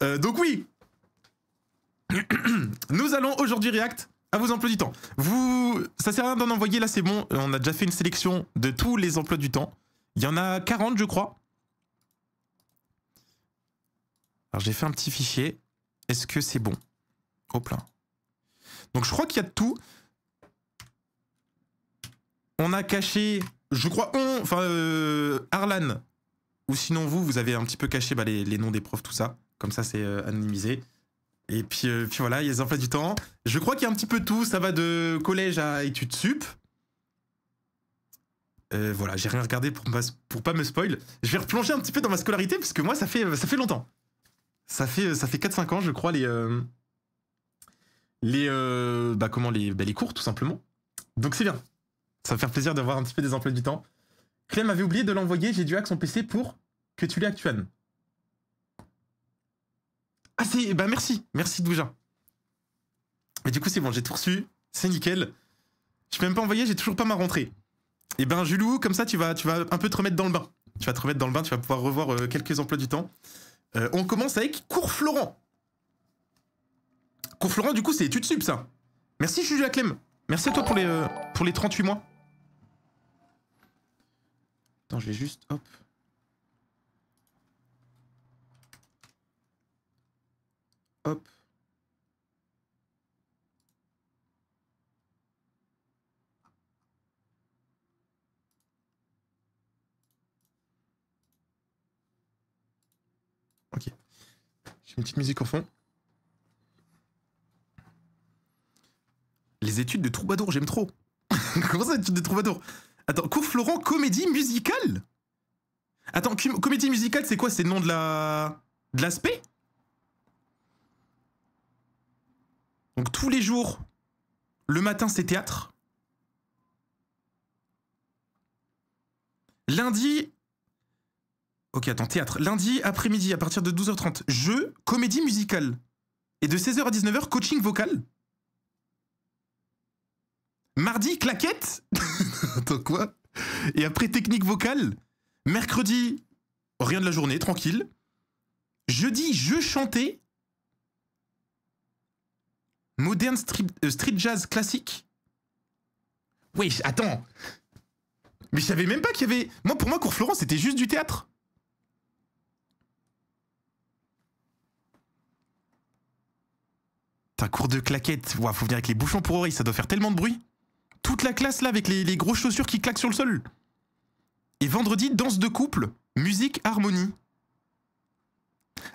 Donc oui, nous allons aujourd'hui react à vos emplois du temps. Ça sert à rien d'en envoyer, là c'est bon. On a déjà fait une sélection de tous les emplois du temps. Il y en a 40 je crois. Alors j'ai fait un petit fichier. Est-ce que c'est bon? Hop là. Donc je crois qu'il y a de tout. On a caché, je crois, Arlan. Ou sinon vous avez un petit peu caché les noms des profs, tout ça. Comme ça c'est anonymisé. Et puis voilà, il y a les emplois du temps. Je crois qu'il y a un petit peu de tout. Ça va de collège à études sup. Voilà, j'ai rien regardé pour pas me spoil. Je vais replonger un petit peu dans ma scolarité parce que moi ça fait longtemps. Ça fait 4-5 ans je crois les cours tout simplement. Donc c'est bien. Ça va faire plaisir d'avoir un petit peu des emplois du temps. Clem avait oublié de l'envoyer, j'ai dû hack son PC pour que tu l'aies actuel. Ah c'est... Bah merci Douja. Mais du coup c'est bon, j'ai tout reçu, c'est nickel. Je peux même pas envoyer, j'ai toujours pas ma rentrée. Et ben Julou, comme ça tu vas un peu te remettre dans le bain. Tu vas te remettre dans le bain, tu vas pouvoir revoir quelques emplois du temps. On commence avec Cours Florent. Cours Florent du coup c'est études sup ça. Merci Juju Clem. Merci à toi pour les 38 mois. Attends, je vais juste... Hop. Hop. Ok. J'ai une petite musique au fond. Les études de troubadour, j'aime trop. Comment ça, études de troubadour? Attends, Cours Florent, comédie musicale? Attends, comédie musicale, c'est quoi? C'est le nom de l'aspect? Donc tous les jours, le matin c'est théâtre. Lundi... Ok, attends, théâtre. Lundi après-midi à partir de 12h30, jeu, comédie musicale. Et de 16h à 19h, coaching vocal. Mardi, claquette. Attends, quoi? Et après, technique vocale. Mercredi, rien de la journée, tranquille. Jeudi, jeu chanté. Moderne street jazz classique. Wesh, attends. Mais je savais même pas qu'il y avait... Pour moi, Cours Florent, c'était juste du théâtre. T'as cours de claquettes. Ouah, faut venir avec les bouchons pour oreilles, ça doit faire tellement de bruit. Toute la classe là avec les grosses chaussures qui claquent sur le sol. Et vendredi, danse de couple, musique, harmonie.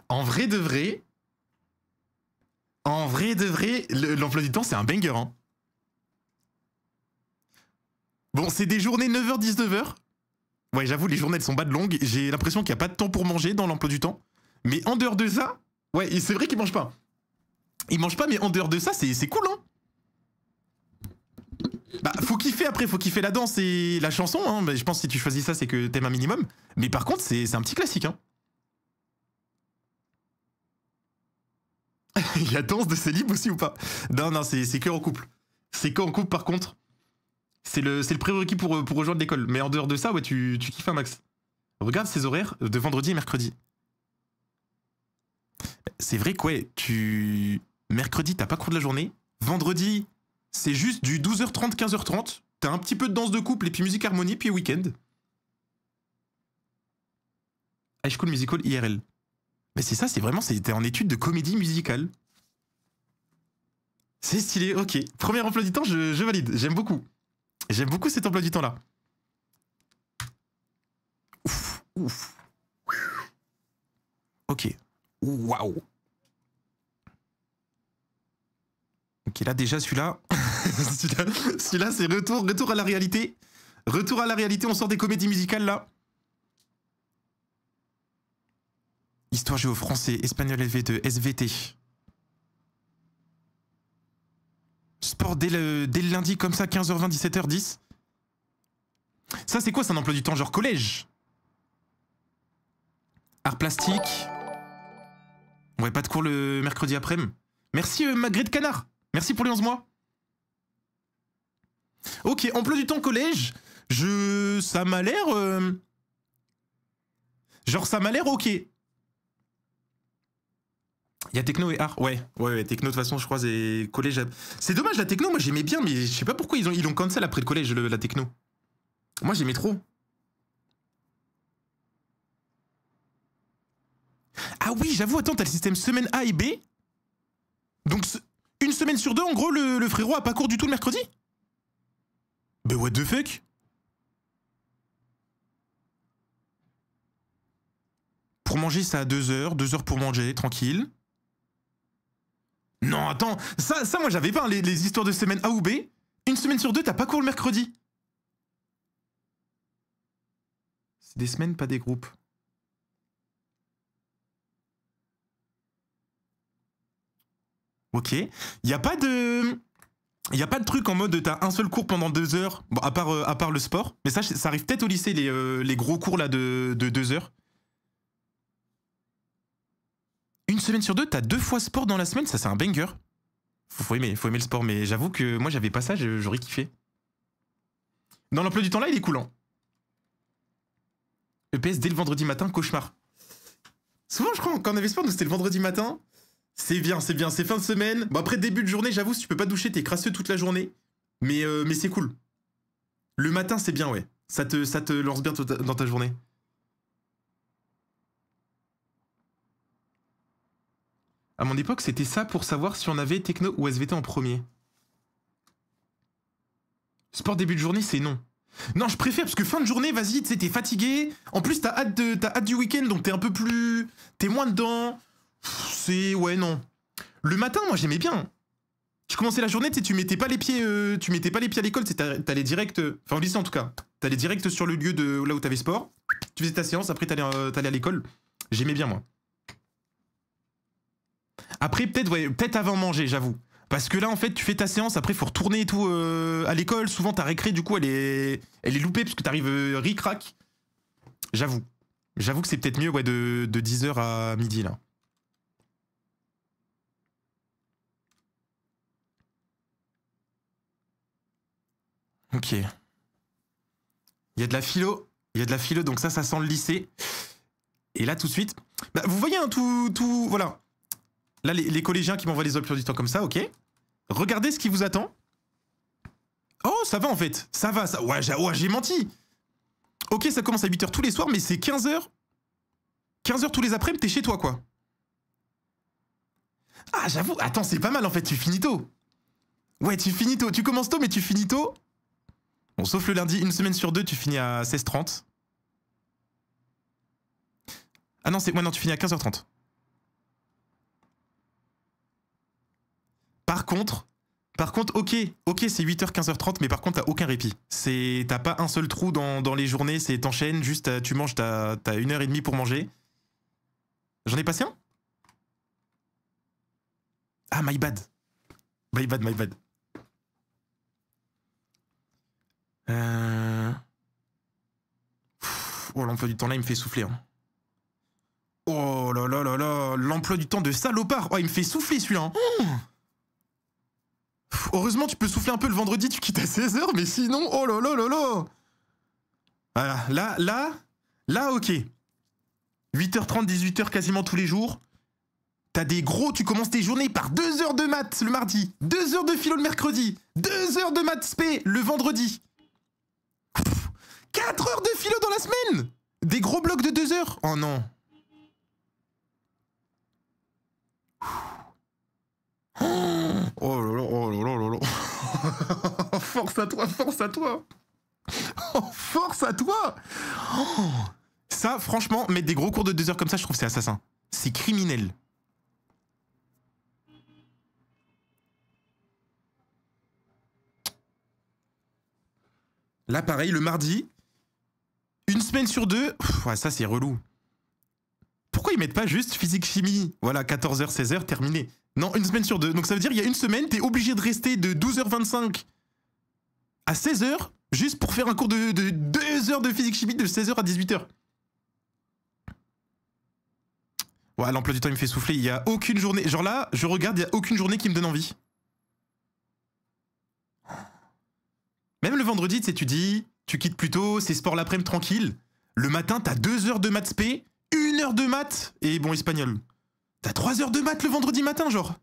En vrai de vrai, l'emploi du temps c'est un banger. Hein. Bon, c'est des journées 9h-19h. Ouais, j'avoue, les journées elles sont bas de longues. J'ai l'impression qu'il n'y a pas de temps pour manger dans l'emploi du temps. Mais en dehors de ça, ouais, c'est vrai qu'ils mangent pas. Ils mangent pas, mais en dehors de ça, c'est cool, hein. Bah, faut kiffer après, faut kiffer la danse et la chanson, hein. Bah, je pense que si tu choisis ça, c'est que t'aimes un minimum. Mais par contre, c'est un petit classique, hein. Il y a danse de célib aussi ou pas? Non, c'est que en couple. C'est que en couple, par contre. C'est le prérequis pour rejoindre l'école. Mais en dehors de ça, ouais, tu kiffes un max. Regarde ces horaires de vendredi et mercredi. C'est vrai que, ouais, mercredi, t'as pas cours de la journée. Vendredi, c'est juste du 12h30, 15h30. T'as un petit peu de danse de couple et puis musique harmonie, puis week-end. High School Musical IRL. Mais c'est ça, t'es en étude de comédie musicale. C'est stylé, ok. Premier emploi du temps, je valide. J'aime beaucoup. J'aime beaucoup cet emploi du temps-là. Ouf. Ok. Waouh. Ok, là déjà celui-là, celui-là c'est retour à la réalité. Retour à la réalité, on sort des comédies musicales là. Histoire géo français, espagnol LV2, SVT. Sport dès le lundi comme ça, 15h20, 17h10. Ça c'est quoi, c'est un emploi du temps genre collège? Art plastique. Ouais, pas de cours le mercredi après-midi. Merci Magret de Canard. Merci pour les 11 mois. Ok, emploi du temps collège. Ça m'a l'air... Genre ça m'a l'air ok. Il y a techno et art. Ouais, techno de toute façon, je crois, et collège. C'est dommage, la techno, moi j'aimais bien, mais je sais pas pourquoi ils l'ont cancel après le collège, la techno. Moi j'aimais trop. Ah oui, j'avoue, attends, t'as le système semaine A et B. Donc, une semaine sur deux, en gros, le frérot a pas cours du tout le mercredi? Bah what the fuck? Pour manger, ça à 2 heures pour manger, tranquille. Non, attends, ça moi j'avais pas, hein, les histoires de semaine A ou B. Une semaine sur deux, t'as pas cours le mercredi. C'est des semaines, pas des groupes. Ok. Y a pas de truc en mode t'as un seul cours pendant 2 heures, bon, à part le sport. Mais ça arrive peut-être au lycée, les gros cours là de 2 heures. Une semaine sur deux, t'as 2 fois sport dans la semaine, ça c'est un banger. Faut aimer le sport, mais j'avoue que moi j'avais pas ça, j'aurais kiffé. Dans l'emploi du temps là, il est coulant. EPS dès le vendredi matin, cauchemar. Souvent, je crois, quand on avait sport, nous c'était le vendredi matin. C'est bien, c'est fin de semaine. Bon, après, début de journée, j'avoue, si tu peux pas doucher, t'es crasseux toute la journée. Mais c'est cool. Le matin, c'est bien, ouais. Ça te lance bien dans ta journée. À mon époque, c'était ça pour savoir si on avait techno ou SVT en premier. Sport début de journée, c'est non. Non, je préfère, parce que fin de journée, vas-y, tu sais, t'es fatigué. En plus, t'as hâte du week-end, donc t'es un peu plus... T'es moins dedans. Ouais, non. Le matin, moi, j'aimais bien. Tu commençais la journée, tu mettais pas les pieds à l'école, t'allais direct... Enfin, au lycée, en tout cas. T'allais direct sur le lieu de là où t'avais sport. Tu faisais ta séance, après t'allais à l'école. J'aimais bien, moi. Après, peut-être avant manger, j'avoue. Parce que là, en fait, tu fais ta séance, après, il faut retourner et tout à l'école. Souvent, ta récré, du coup, elle est loupée parce que t'arrives ric-rac. J'avoue. J'avoue que c'est peut-être mieux, ouais, de 10h à midi, là. Ok. Il y a de la philo. Donc ça sent le lycée. Et là, tout de suite... Bah, vous voyez, hein, tout... Voilà. Là, les collégiens qui m'envoient les emplois du temps comme ça, ok. Regardez ce qui vous attend. Oh, ça va en fait. Ça va, ça. Ouais, j'ai menti. Ok, ça commence à 8h tous les soirs, mais c'est 15h. 15h tous les après-midi, t'es chez toi, quoi. Ah, j'avoue. Attends, c'est pas mal en fait, tu finis tôt. Ouais, tu finis tôt. Tu commences tôt, mais tu finis tôt. Bon, sauf le lundi, une semaine sur deux, tu finis à 16h30. Ah non, ouais, non, tu finis à 15h30. Par contre, ok, c'est 8h, 15h30, mais par contre, t'as aucun répit. T'as pas un seul trou dans les journées, t'enchaînes, juste tu manges, t'as 1h30 pour manger. J'en ai passé un? Ah, my bad. My bad. Oh, l'emploi du temps là, il me fait souffler. Hein. Oh là là là là, l'emploi du temps de salopard. Oh, il me fait souffler celui-là. Hein. Heureusement, tu peux souffler un peu le vendredi, tu quittes à 16h, mais sinon, oh là là là là. Voilà, là, ok. 8h30, 18h quasiment tous les jours. T'as des gros, tu commences tes journées par 2 heures de maths le mardi, 2 heures de philo le mercredi, 2 heures de maths spé le vendredi. 4 heures de philo dans la semaine. Des gros blocs de 2 heures. Oh non. Oh là là, oh là là là là. Force à toi, force à toi. Oh, force à toi. Oh. Ça, franchement, mettre des gros cours de 2 heures comme ça, je trouve que c'est assassin. C'est criminel. Là, pareil, le mardi, une semaine sur deux, ouais, ça c'est relou. Pourquoi ils mettent pas juste physique-chimie? Voilà, 14h, 16h, terminé. Non, une semaine sur deux. Donc ça veut dire il y a une semaine, t'es obligé de rester de 12h25 à 16h juste pour faire un cours de 2 heures de physique-chimie de 16h à 18h. Ouais, l'emploi du temps il me fait souffler. Il y a aucune journée. Genre là, je regarde, il y a aucune journée qui me donne envie. Même le vendredi, tu sais, tu dis, tu quittes plus tôt, c'est sport l'après-midi tranquille. Le matin, t'as 2 heures de maths spé, 1 heure de maths et bon, espagnol. T'as 3 heures de maths le vendredi matin, genre.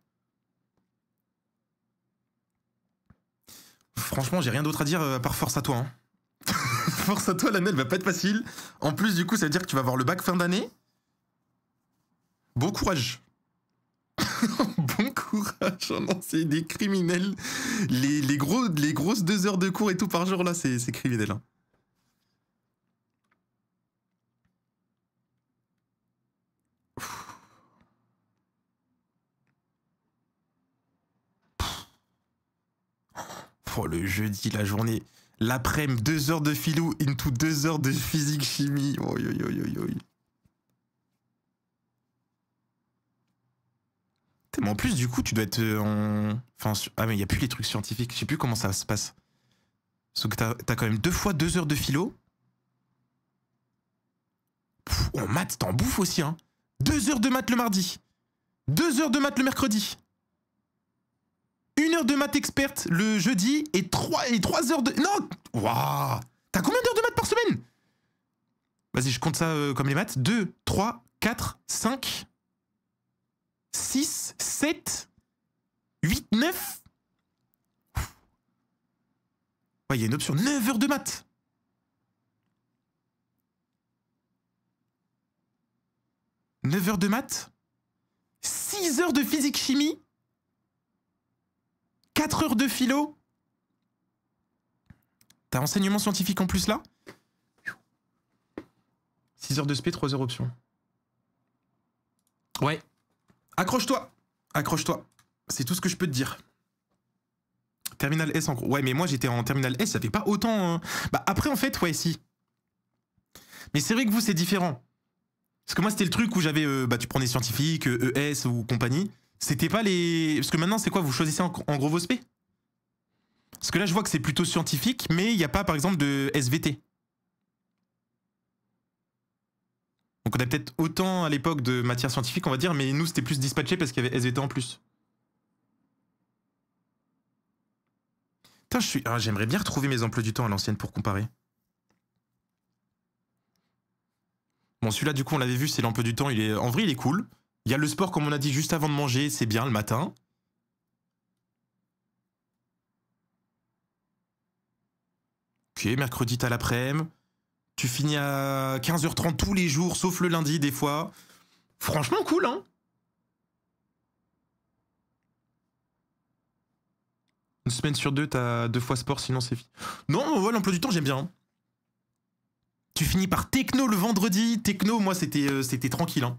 Franchement, j'ai rien d'autre à dire à part force à toi. Hein. Force à toi, l'année, elle va pas être facile. En plus, du coup, ça veut dire que tu vas avoir le bac fin d'année. Bon courage. Bon courage. Oh non, c'est des criminels. Les grosses 2 heures de cours et tout par jour, là, c'est criminel. Hein. Oh, le jeudi, la journée. L'après-midi, 2 heures de philo into 2 heures de physique-chimie. Oh, yo, yo, yo, yo. Mais en plus, du coup, tu dois être en... Enfin, ah, mais il n'y a plus les trucs scientifiques. Je sais plus comment ça se passe. Sauf que t'as quand même 2 fois 2 heures de philo. Pff, en maths, t'en bouffes aussi, hein. 2 heures de maths le mardi. 2 heures de maths le mercredi. 1 heure de maths experte le jeudi et 3 heures de... Non. Waouh. T'as combien d'heures de maths par semaine? Vas-y, je compte ça comme les maths. 2, 3, 4, 5... 6, 7, 8, 9. Ouais, il y a une option 9 heures de maths. 9 heures de maths. 6 heures de physique-chimie. 4 heures de philo. T'as enseignement scientifique en plus là? 6 heures de spé, 3 heures option. Ouais. Accroche-toi. Accroche-toi. C'est tout ce que je peux te dire. Terminal S en gros. Ouais, mais moi j'étais en terminal S, ça fait pas autant... Hein. Bah après en fait, ouais, si. Mais c'est vrai que vous, c'est différent. Parce que moi, c'était le truc où j'avais... bah tu prenais scientifique, ES ou compagnie. C'était pas les... Parce que maintenant, c'est quoi? Vous choisissez en gros vos spé? Parce que là, je vois que c'est plutôt scientifique, mais il n'y a pas, par exemple, de SVT. Donc on a peut-être autant à l'époque de matière scientifique, on va dire, mais nous, c'était plus dispatché parce qu'il y avait SVT en plus. Putain, j'aimerais bien retrouver mes emplois du temps à l'ancienne pour comparer. Bon, celui-là, du coup, on l'avait vu, c'est l'emploi du temps. En vrai, il est cool. Il y a le sport, comme on a dit, juste avant de manger, c'est bien le matin. Ok, mercredi, t'as l'après-midi. Tu finis à 15h30 tous les jours, sauf le lundi, des fois. Franchement, cool, hein? Une semaine sur 2, t'as 2 fois sport, sinon c'est fini. Non, ouais, l'emploi du temps, j'aime bien. Hein. Tu finis par techno le vendredi. Techno, moi, c'était tranquille. Hein.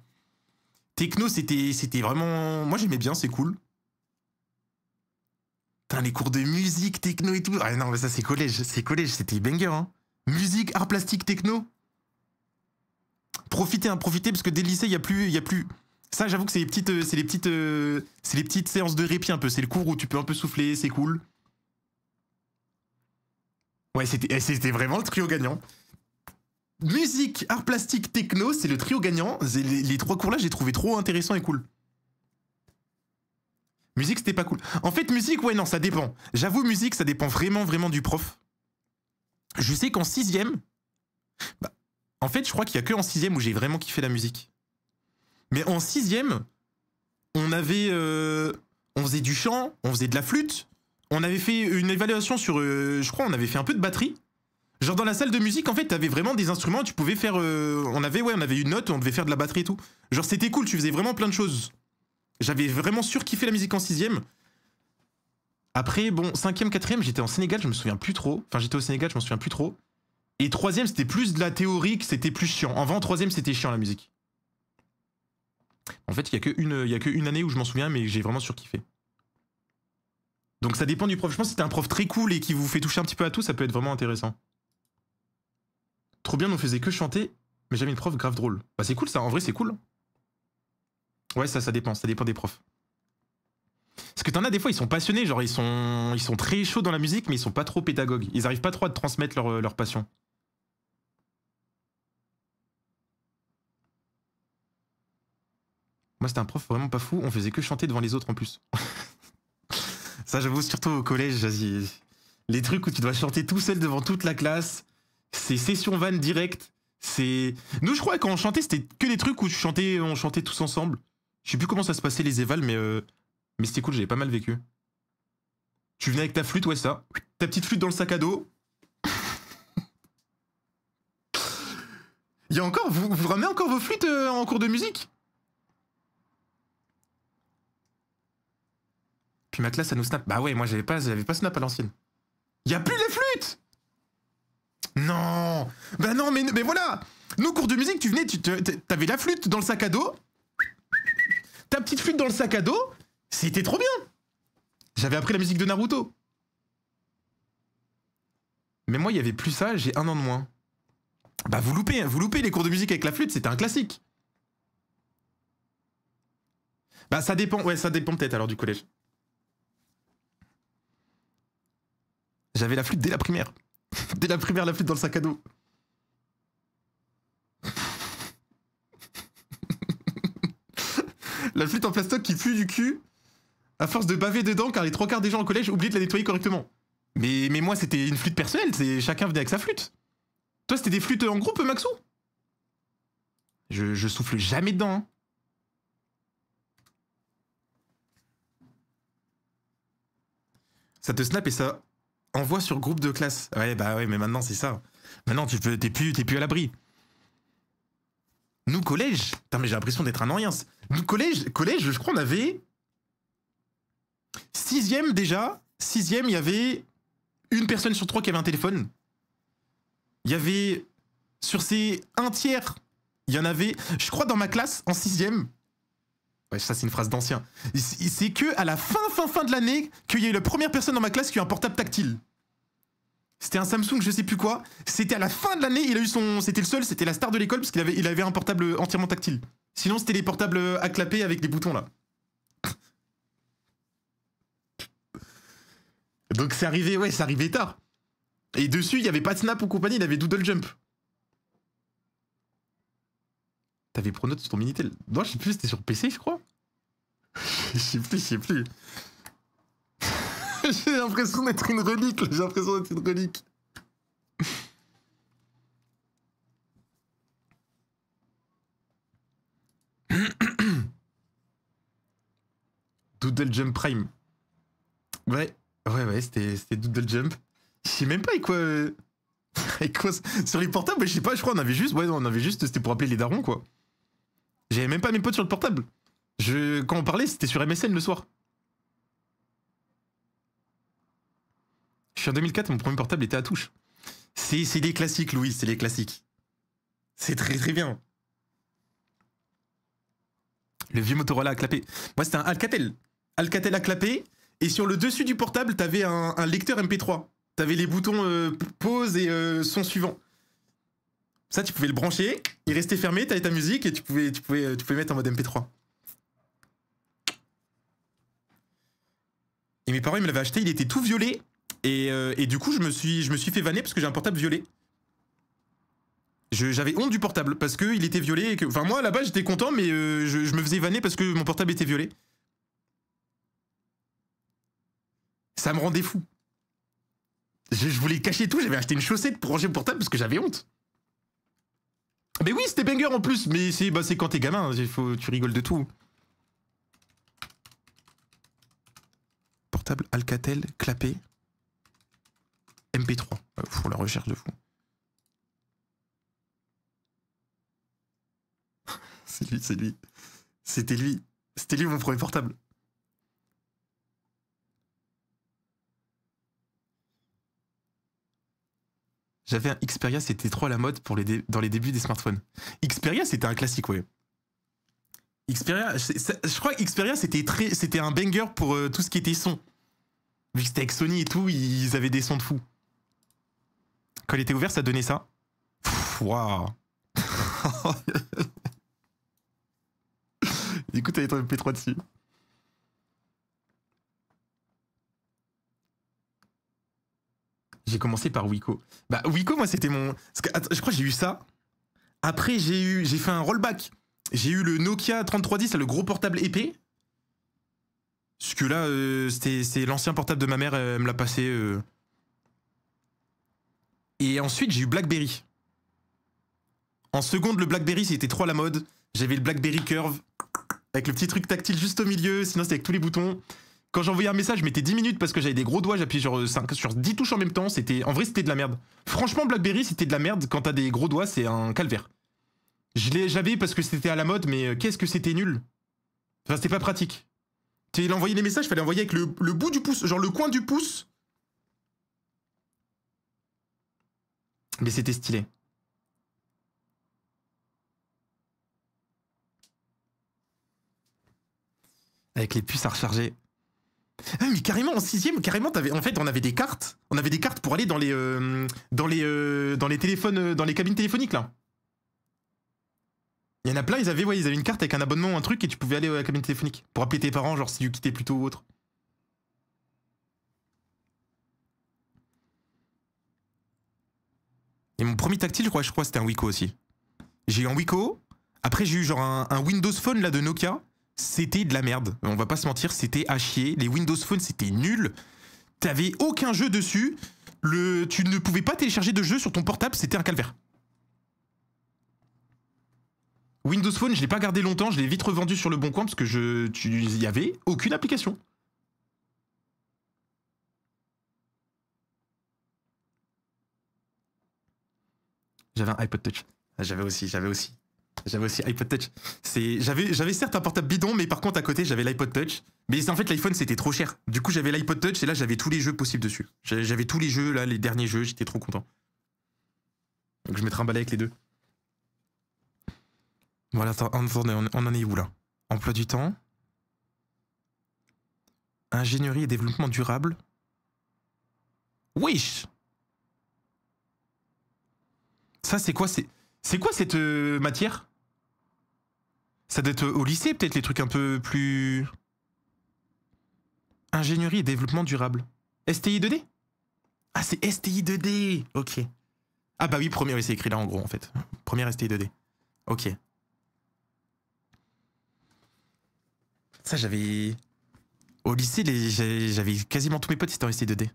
Techno, c'était vraiment... Moi, j'aimais bien, c'est cool. Putain, les cours de musique, techno et tout. Ah non, mais ça, c'est collège. C'est collège, c'était banger. Hein. Musique, art plastique, techno. Profitez, hein, profitez, parce que dès le lycée, il y a plus... Ça, j'avoue que c'est les petites séances de répit un peu. C'est le cours où tu peux un peu souffler, c'est cool. Ouais, c'était vraiment le trio gagnant. Musique, art plastique, techno, c'est le trio gagnant. Les 3 cours là, j'ai trouvé trop intéressant et cool. Musique, c'était pas cool. En fait, musique, ouais, non, ça dépend. J'avoue, musique, ça dépend vraiment, vraiment du prof. Je sais qu'en 6ème... Bah, en fait, je crois qu'il y a que en 6ème où j'ai vraiment kiffé la musique. Mais en 6ème, on avait... on faisait du chant, on faisait de la flûte. On avait fait une évaluation sur... je crois on avait fait un peu de batterie. Genre dans la salle de musique, en fait, t'avais vraiment des instruments, tu pouvais faire... on avait une note, on devait faire de la batterie et tout. Genre c'était cool, tu faisais vraiment plein de choses. J'avais vraiment surkiffé la musique en 6ème. Après, bon, 5ème, 4ème, j'étais en Sénégal, je me souviens plus trop. Enfin, j'étais au Sénégal, je m'en souviens plus trop. Et 3ème, c'était plus de la théorique, c'était plus chiant. En vrai, en 3ème, c'était chiant la musique. En fait, il y a qu'une année où je m'en souviens, mais j'ai vraiment surkiffé. Donc ça dépend du prof. Je pense que si t'es un prof très cool et qui vous fait toucher un petit peu à tout, ça peut être vraiment intéressant. Trop bien, on faisait que chanter, mais j'avais une prof grave drôle. Bah c'est cool ça, en vrai c'est cool. Ouais, ça dépend des profs. Parce que t'en as des fois, ils sont passionnés, genre ils sont très chauds dans la musique, mais ils sont pas trop pédagogues. Ils arrivent pas trop à te transmettre leur passion. Moi c'était un prof vraiment pas fou, on faisait que chanter devant les autres en plus. Ça j'avoue, surtout au collège, les trucs où tu dois chanter tout seul devant toute la classe, c'est session van direct. Nous je crois que quand on chantait, c'était que des trucs où on chantait tous ensemble. Je sais plus comment ça se passait les évals, mais c'était cool, j'avais pas mal vécu. Tu venais avec ta flûte, ouais, ça. Ta petite flûte dans le sac à dos. Il y a encore, vous ramenez encore vos flûtes en cours de musique? Puis ma classe, ça nous snap. Bah ouais, moi j'avais pas snap à l'ancienne. Y a plus les flûtes! Non! Bah non, mais voilà! Nous, cours de musique, tu venais, t'avais la flûte dans le sac à dos. Ta petite flûte dans le sac à dos, c'était trop bien! J'avais appris la musique de Naruto. Mais moi, il y avait plus ça, j'ai 1 an de moins. Bah vous loupez les cours de musique avec la flûte, c'était un classique. Bah ça dépend, ouais, ça dépend peut-être alors du collège. J'avais la flûte dès la primaire. Dès la primaire, la flûte dans le sac à dos. La flûte en plastoc qui pue du cul à force de baver dedans car les 3/4 des gens au collège oublient de la nettoyer correctement. Mais moi c'était une flûte personnelle, chacun venait avec sa flûte. Toi c'était des flûtes en groupe, Maxou? Je souffle jamais dedans. Hein. Ça te snap et ça envoie sur groupe de classe. Ouais bah ouais mais maintenant c'est ça. Maintenant t'es plus à l'abri. Nous collège, putain mais j'ai l'impression d'être un ancien. Nous collège, je crois on avait 6ème déjà. 6ème il y avait une personne sur 3 qui avait un téléphone. Il y avait sur ces 1/3, il y en avait, je crois dans ma classe en 6ème. Ouais, ça c'est une phrase d'ancien. C'est que à la fin de l'année qu'il y a eu la première personne dans ma classe qui a eu un portable tactile. C'était un Samsung, je sais plus quoi. C'était à la fin de l'année, il a eu son, c'était le seul, c'était la star de l'école parce qu'il avait un portable entièrement tactile. Sinon c'était les portables à clapper avec des boutons là. Donc c'est arrivé, ouais, c'est arrivé tard. Et dessus, il n'y avait pas de Snap ou compagnie, il avait Doodle Jump. T'avais Pronote sur ton Minitel? Non, je sais plus, c'était sur PC, je crois. Je sais plus. J'ai l'impression d'être une relique, Doodle Jump Prime. Ouais, c'était Doodle Jump. Je sais même pas avec quoi... avec quoi... Sur les portables, je sais pas, je crois on avait juste... C'était pour appeler les darons, quoi. J'avais même pas mes potes sur le portable. Quand on parlait, c'était sur MSN le soir. Je suis en 2004, mon premier portable était à touche. C'est des classiques, Louis, c'est les classiques. C'est très très bien. Le vieux Motorola à clapper. Moi, c'était un Alcatel. Alcatel à clapper. Et sur le dessus du portable, t'avais un lecteur MP3. T'avais les boutons pause et son suivant. Ça, tu pouvais le brancher, il restait fermé, t'avais ta musique et tu pouvais mettre en mode MP3. Et mes parents, ils me l'avaient acheté, il était tout violet. Et du coup, je me suis fait vanner parce que j'ai un portable violet. J'avais honte du portable parce qu'il était violet. Enfin, moi, là-bas, j'étais content, mais je me faisais vanner parce que mon portable était violet. Ça me rendait fou. Je voulais cacher tout, j'avais acheté une chaussette pour ranger le portable parce que j'avais honte. Mais oui, c'était banger en plus, mais c'est quand t'es gamin, tu rigoles de tout. Portable Alcatel, clapé, MP3. Pour la recherche de fou. C'est lui. C'était lui mon premier portable. J'avais un Xperia, c'était trop à la mode dans les débuts des smartphones. Xperia, c'était un classique, ouais. Xperia, je crois que Xperia, c'était un banger pour tout ce qui était son. Vu que c'était avec Sony et tout, ils avaient des sons de fou. Quand il était ouvert, ça donnait ça. Waouh. Du coup, t'avais ton MP3 dessus. J'ai commencé par Wiko. Bah, Wiko, moi, c'était mon... je crois que j'ai eu ça. Après, j'ai fait un rollback. J'ai eu le Nokia 3310, le gros portable épais. Parce que là, c'est l'ancien portable de ma mère, elle me l'a passé. Et ensuite, j'ai eu BlackBerry. En seconde, le BlackBerry, c'était trop à la mode. J'avais le BlackBerry Curve. Avec le petit truc tactile juste au milieu, sinon c'était avec tous les boutons. Quand j'envoyais un message, je mettais 10 minutes parce que j'avais des gros doigts, j'appuyais sur 10 touches en même temps. En vrai, c'était de la merde. Franchement, BlackBerry, c'était de la merde. Quand t'as des gros doigts, c'est un calvaire. J'avais parce que c'était à la mode, mais qu'est-ce que c'était nul. Enfin, c'était pas pratique. Il envoyait les messages, fallait envoyer avec le bout du pouce, genre le coin du pouce. Mais c'était stylé. Avec les puces à recharger. Ah, mais carrément, en 6ème, carrément, en fait, on avait des cartes. On avait des cartes pour aller dans les téléphones, dans les cabines téléphoniques, là. Il y en a plein, ils avaient une carte avec un abonnement ou un truc et tu pouvais aller à la cabine téléphonique pour appeler tes parents, genre si tu quittais plus tôt ou autre. Et mon premier tactile, je crois c'était un Wiko aussi. J'ai eu un Wiko. Après, j'ai eu genre un Windows Phone là de Nokia. C'était de la merde. On va pas se mentir, c'était à chier. Les Windows Phone, c'était nul. T'avais aucun jeu dessus. Tu ne pouvais pas télécharger de jeu sur ton portable, c'était un calvaire. Windows Phone, je l'ai pas gardé longtemps, je l'ai vite revendu sur le bon coin parce que il y avait aucune application. J'avais un iPod Touch. J'avais aussi iPod Touch. J'avais certes un portable bidon, mais par contre à côté j'avais l'iPod Touch. Mais en fait l'iPhone c'était trop cher. Du coup j'avais l'iPod Touch et là j'avais tous les jeux possibles dessus. J'avais tous les jeux là, les derniers jeux, j'étais trop content. Donc je me trimballais avec les deux. Voilà, on en est où là? Emploi du temps. Ingénierie et développement durable. Wesh! Ça c'est quoi? C'est quoi cette matière? Ça doit être au lycée peut-être, les trucs un peu plus... Ingénierie et développement durable. STI 2D? Ah c'est STI 2D. Ok. Ah bah oui, oui, c'est écrit là en gros en fait. Première STI 2D. Ok. Ça j'avais... Au lycée, j'avais quasiment tous mes potes qui étaient en STI 2D.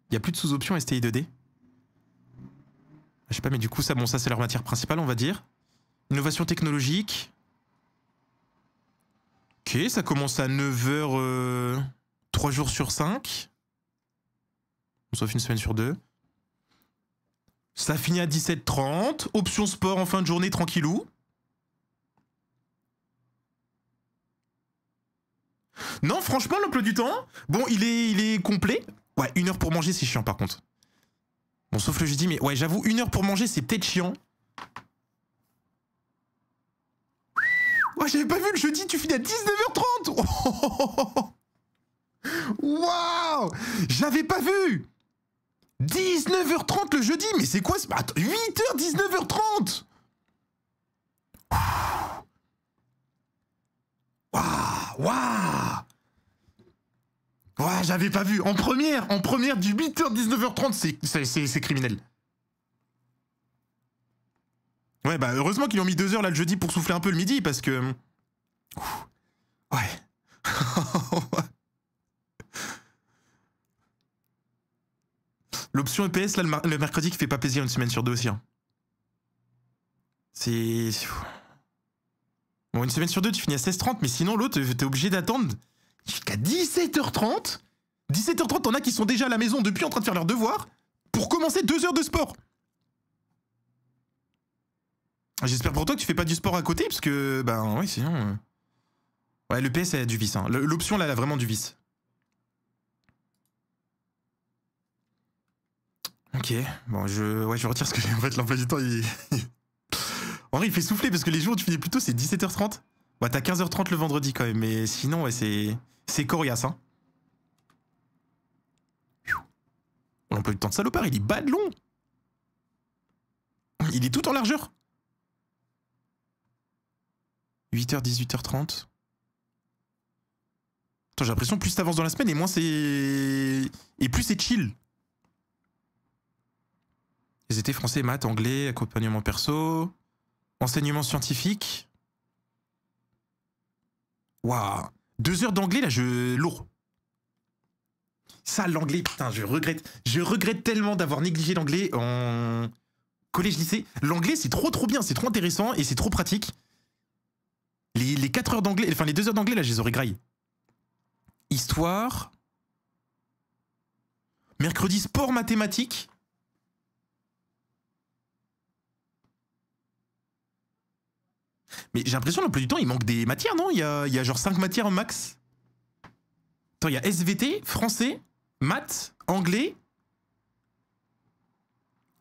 Il y a plus de sous-options STI 2D. Je sais pas, mais du coup, ça c'est leur matière principale, on va dire. Innovation technologique. Ok, ça commence à 9h, 3 jours sur 5. Sauf une semaine sur 2. Ça finit à 17h30. Option sport en fin de journée, tranquillou. Non, franchement, l'emploi du temps, bon, il est complet. Ouais, 1 heure pour manger, c'est chiant par contre. Bon, sauf le jeudi, mais ouais, j'avoue, 1 heure pour manger, c'est peut-être chiant. Ouais, j'avais pas vu le jeudi, tu finis à 19h30. Waouh, j'avais pas vu. 19h30 le jeudi, mais c'est quoi? 8h, 19h30. Waouh, waouh. Ouais, j'avais pas vu. En première, du 8h, 19h30, c'est criminel. Ouais, bah heureusement qu'ils ont mis 2 heures là le jeudi pour souffler un peu le midi, parce que... Ouais. L'option EPS, là, le mercredi, qui fait pas plaisir une semaine sur 2 aussi. Hein. C'est... Bon, une semaine sur 2, tu finis à 16h30, mais sinon, l'autre, t'es obligé d'attendre jusqu'à 17h30. 17h30, t'en as qui sont déjà à la maison depuis en train de faire leurs devoirs pour commencer 2 heures de sport. J'espère pour toi que tu fais pas du sport à côté, parce que, ben, ouais, sinon... Ouais, le PS, elle a du vice. Hein. L'option, là, elle a vraiment du vice. Ok, bon, je retire ce que j'ai. En fait, l'emploi du temps, En vrai, il fait souffler, parce que les jours où tu finis plus tôt, c'est 17h30. Ouais, t'as 15h30 le vendredi, quand même, mais sinon, ouais, c'est coriace, hein. L'emploi du temps de salopard, il est bas de long. Il est tout en largeur. 8h, 18h30. Attends, j'ai l'impression que plus t'avances dans la semaine et moins c'est... Et plus c'est chill. Les étés français, maths, anglais, accompagnement perso, enseignement scientifique. Waouh. 2 heures d'anglais, là, lourd. Ça, l'anglais, putain, je regrette tellement d'avoir négligé l'anglais en collège-lycée. L'anglais, c'est trop bien, c'est trop intéressant et c'est trop pratique. les 4 heures d'anglais, enfin les 2 heures d'anglais, là, je les aurais graillées. Histoire. Mercredi, sport mathématiques. Mais j'ai l'impression, l'emploi du temps, il manque des matières, non? Il y a genre 5 matières au max. Attends, il y a SVT, français, maths, anglais,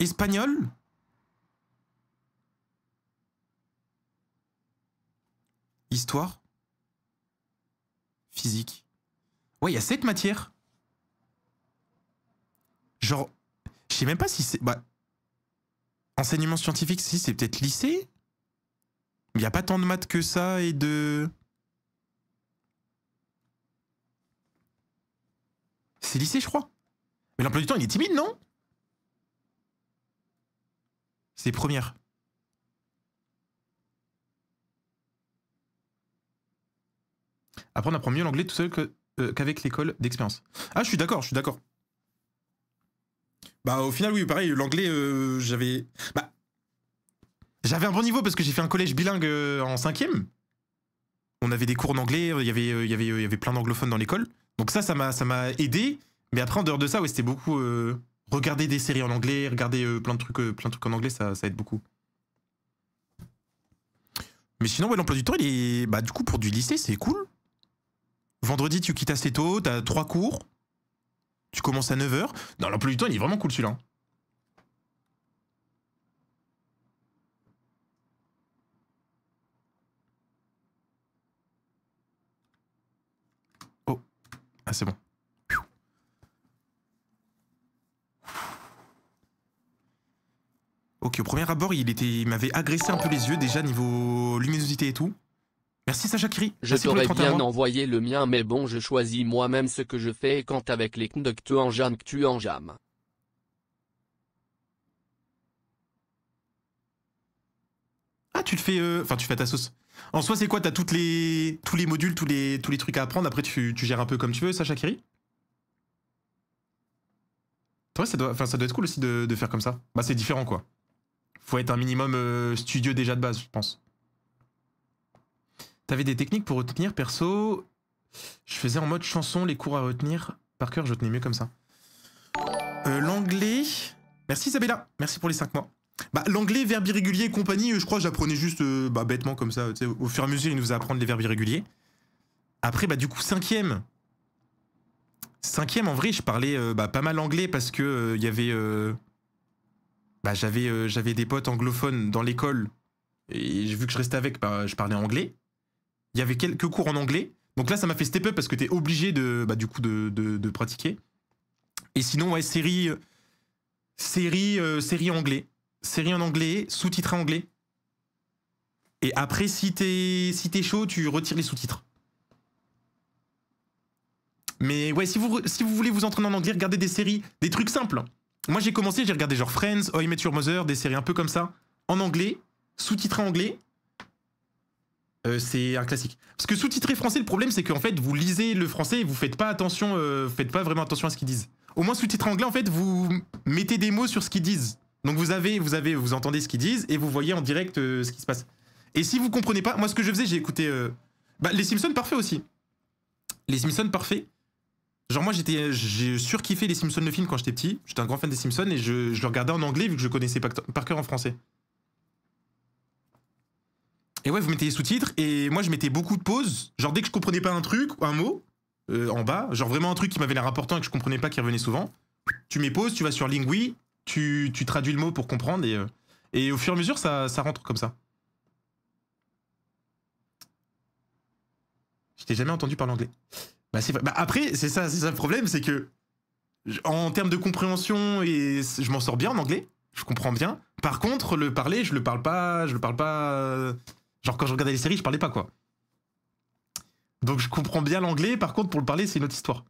espagnol. Histoire. Physique. Ouais, il y a 7 matières. Genre, je sais même pas si c'est... Bah, enseignement scientifique, si, c'est peut-être lycée. Il n'y a pas tant de maths que ça et de... C'est lycée, je crois. Mais l'emploi du temps, il est timide, non? C'est première. Après, on apprend mieux l'anglais tout seul qu'avec l'école d'expérience. Ah, je suis d'accord, je suis d'accord. Bah, au final, oui, pareil, l'anglais, j'avais... Bah, j'avais un bon niveau parce que j'ai fait un collège bilingue en 5e. On avait des cours d'anglais, il y avait plein d'anglophones dans l'école. Donc ça m'a aidé. Mais après, en dehors de ça, ouais, c'était beaucoup regarder des séries en anglais, regarder plein de trucs en anglais, ça aide beaucoup. Mais sinon, ouais, l'emploi du temps, il est... Bah, du coup, pour du lycée, c'est cool. Vendredi, tu quittes assez tôt, t'as 3 cours. Tu commences à 9 h. Non, l'emploi du temps, il est vraiment cool, celui-là. Oh. Ah, c'est bon. Ok, au premier abord, il m'avait agressé un peu les yeux, déjà, niveau luminosité et tout. Merci Sacha Kiri. Je t'aurais bien envoyé le mien, mais bon, je choisis moi-même ce que je fais quand avec les que tu en jam. Ah, tu le fais... Enfin, tu fais à ta sauce. En soi, c'est quoi? T'as tous les modules, tous les trucs à apprendre. Après, tu gères un peu comme tu veux, Sacha Kiri. Ouais, ça doit être cool aussi de faire comme ça. Bah, c'est différent, quoi. Faut être un minimum studieux déjà de base, je pense. T'avais des techniques pour retenir, perso. Je faisais en mode chanson les cours à retenir. Par cœur, je tenais mieux comme ça. L'anglais... Merci Isabella, merci pour les 5 mois. Bah, l'anglais, verbe irrégulier et compagnie, je crois que j'apprenais juste bêtement comme ça. Au fur et à mesure, il nous a apprendre les verbes irréguliers. Après, bah, du coup, 5e. 5e, en vrai, je parlais pas mal anglais parce que il y avait... bah, j'avais des potes anglophones dans l'école. Et vu que je restais avec, bah, je parlais anglais. Il y avait quelques cours en anglais. Donc là, ça m'a fait step up parce que t'es obligé du coup, de pratiquer. Et sinon, ouais, série anglais. Série en anglais, sous-titré anglais. Et après, si t'es chaud, tu retires les sous-titres. Mais ouais, si vous voulez vous entraîner en anglais, regardez des séries, des trucs simples. Moi, j'ai regardé genre Friends, How I Met Your Mother, des séries un peu comme ça, en anglais, sous-titré anglais. C'est un classique. Parce que sous-titré français, le problème, c'est qu'en fait, vous lisez le français et vous faites pas vraiment attention à ce qu'ils disent. Au moins, sous-titré anglais, en fait, vous mettez des mots sur ce qu'ils disent. Donc vous entendez ce qu'ils disent et vous voyez en direct ce qui se passe. Et si vous comprenez pas, moi, ce que je faisais, j'ai écouté les Simpsons, parfait aussi. Les Simpsons, parfait. Genre moi, j'ai surkiffé les Simpsons le film quand j'étais petit. J'étais un grand fan des Simpsons et je le regardais en anglais vu que je connaissais par cœur en français. Et ouais, vous mettez les sous-titres et moi je mettais beaucoup de pauses. Genre dès que je comprenais pas un truc, un mot, en bas, genre vraiment un truc qui m'avait l'air important et que je comprenais pas qui revenait souvent, tu mets pause, tu vas sur Lingui, tu traduis le mot pour comprendre et au fur et à mesure ça rentre comme ça. Je t'ai jamais entendu parler anglais. Bah c'est vrai. Bah après, c'est ça le problème, c'est que en termes de compréhension, je m'en sors bien en anglais, je comprends bien. Par contre, le parler, je le parle pas. Genre quand je regardais les séries, je parlais pas quoi. Donc je comprends bien l'anglais, par contre pour le parler, c'est une autre histoire.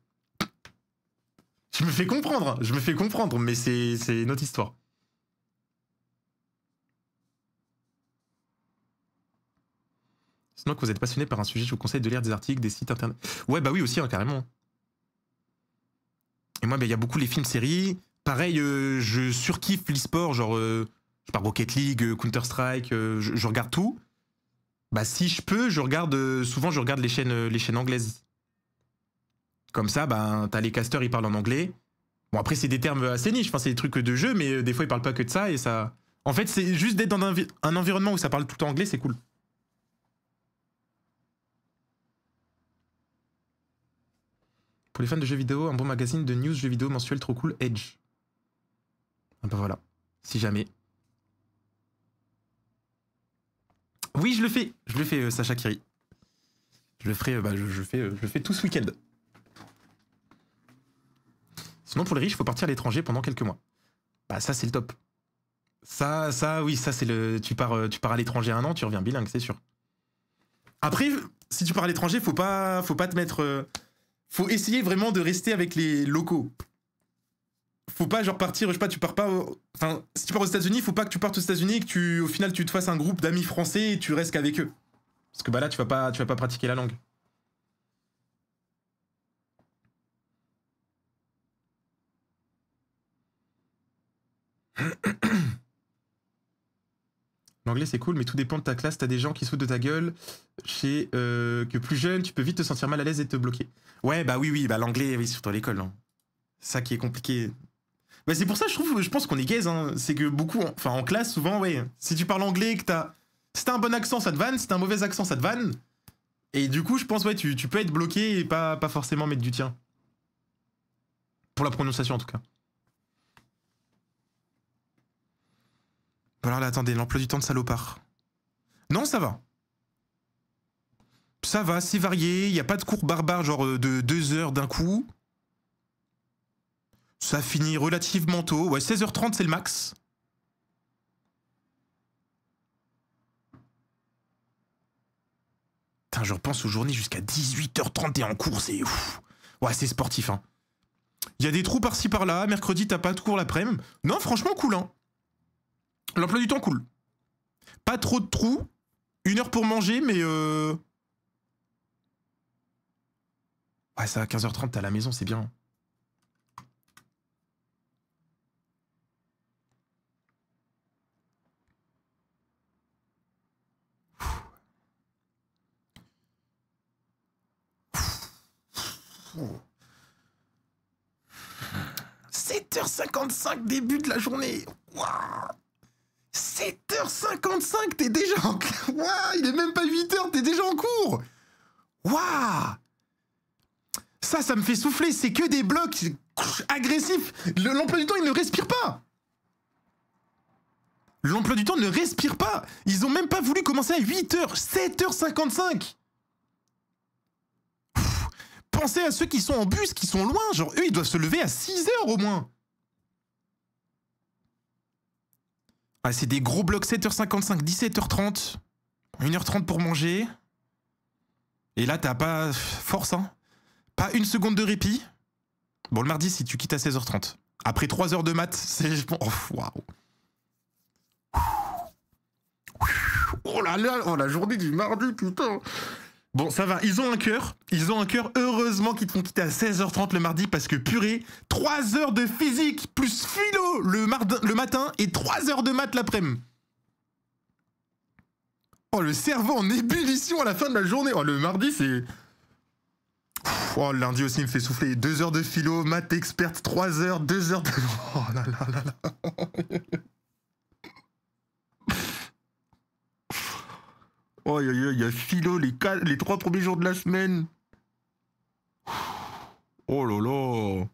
Je me fais comprendre, mais c'est une autre histoire. Sinon, que vous êtes passionné par un sujet, je vous conseille de lire des articles, des sites internet. Ouais, bah oui aussi, hein, carrément. Et moi, il y a beaucoup les films, séries. Pareil, je surkiffe l'e-sport, genre, je parle Rocket League, Counter-Strike, je regarde tout. Bah si je peux, je regarde souvent je regarde les chaînes anglaises. Comme ça, bah t'as les casteurs, ils parlent en anglais. Bon après c'est des termes assez niches, enfin c'est des trucs de jeu, mais des fois ils parlent pas que de ça et ça. En fait c'est juste d'être dans un environnement où ça parle tout le temps anglais, c'est cool. Pour les fans de jeux vidéo, un bon magazine de news jeux vidéo mensuel trop cool, Edge. Ah bah voilà, si jamais. Oui, je le fais, Sacha Kiri. Je le ferai, bah, je le fais tout ce week-end. Sinon, pour les riches, il faut partir à l'étranger pendant quelques mois. Bah, ça, c'est le top. Oui, ça, c'est le. Tu pars à l'étranger 1 an, tu reviens bilingue, c'est sûr. Après, si tu pars à l'étranger, faut pas te mettre. Faut essayer vraiment de rester avec les locaux. Faut pas genre partir, je sais pas, tu pars pas. Enfin, si tu pars aux États-Unis, faut pas que tu partes aux États-Unis et que au final, tu te fasses un groupe d'amis français et tu restes qu'avec eux. Parce que bah là, tu vas pas pratiquer la langue. L'anglais c'est cool, mais tout dépend de ta classe. T'as des gens qui se foutent de ta gueule. Que plus jeune, tu peux vite te sentir mal à l'aise et te bloquer. Ouais, bah oui, bah l'anglais, oui, surtout à l'école. Hein. C'est ça qui est compliqué. Bah c'est pour ça, je pense qu'on est gaze. Hein. C'est que beaucoup, en classe, souvent, ouais. Si tu parles anglais, que t'as. Si t'as un bon accent, ça te vanne. Si t'as un mauvais accent, ça te vanne. Et du coup, je pense, ouais, tu peux être bloqué et pas forcément mettre du tien. Pour la prononciation, en tout cas. Alors là, attendez, l'emploi du temps de salopard. Non, ça va. Ça va, c'est varié. Il n'y a pas de cours barbares, genre de 2 heures d'un coup. Ça finit relativement tôt. Ouais, 16h30, c'est le max. Putain, je repense aux journées jusqu'à 18h30 et en cours, c'est ouf. Ouais, c'est sportif, hein. Il y a des trous par-ci par-là. Mercredi, t'as pas de cours l'après-midi. Non, franchement, cool, hein. L'emploi du temps, cool. Pas trop de trous. 1 heure pour manger, mais ouais, ça, à 15h30, t'es à la maison, c'est bien. Oh. 7h55 début de la journée. Waouh. 7h55, t'es déjà en cours. Waouh, il est même pas 8h, t'es déjà en cours. Waouh. Ça me fait souffler, c'est que des blocs agressifs. L'emploi du temps, il ne respire pas. L'emploi du temps ne respire pas. Ils ont même pas voulu commencer à 8h, 7h55. Pensez à ceux qui sont en bus, qui sont loin. Genre, eux, ils doivent se lever à 6h au moins. Ah, c'est des gros blocs 7h55, 17h30. 1h30 pour manger. Et là, t'as pas force, hein. Pas une seconde de répit. Bon, le mardi, si tu quittes à 16h30. Après 3 heures de maths, c'est... Oh, waouh. Oh là là, oh, la journée du mardi, putain. Bon, ça va, ils ont un cœur. Heureusement qu'ils te font quitter à 16h30 le mardi parce que purée, 3 heures de physique plus philo le matin et 3 heures de maths l'après-midi. Oh, le cerveau en ébullition à la fin de la journée. Oh, le mardi, c'est... Oh, le lundi aussi, il me fait souffler. 2 heures de philo, maths experte, 3 heures, 2 heures de... Oh là là là là. Oh, il y a philo les 3 premiers jours de la semaine. Oh là là.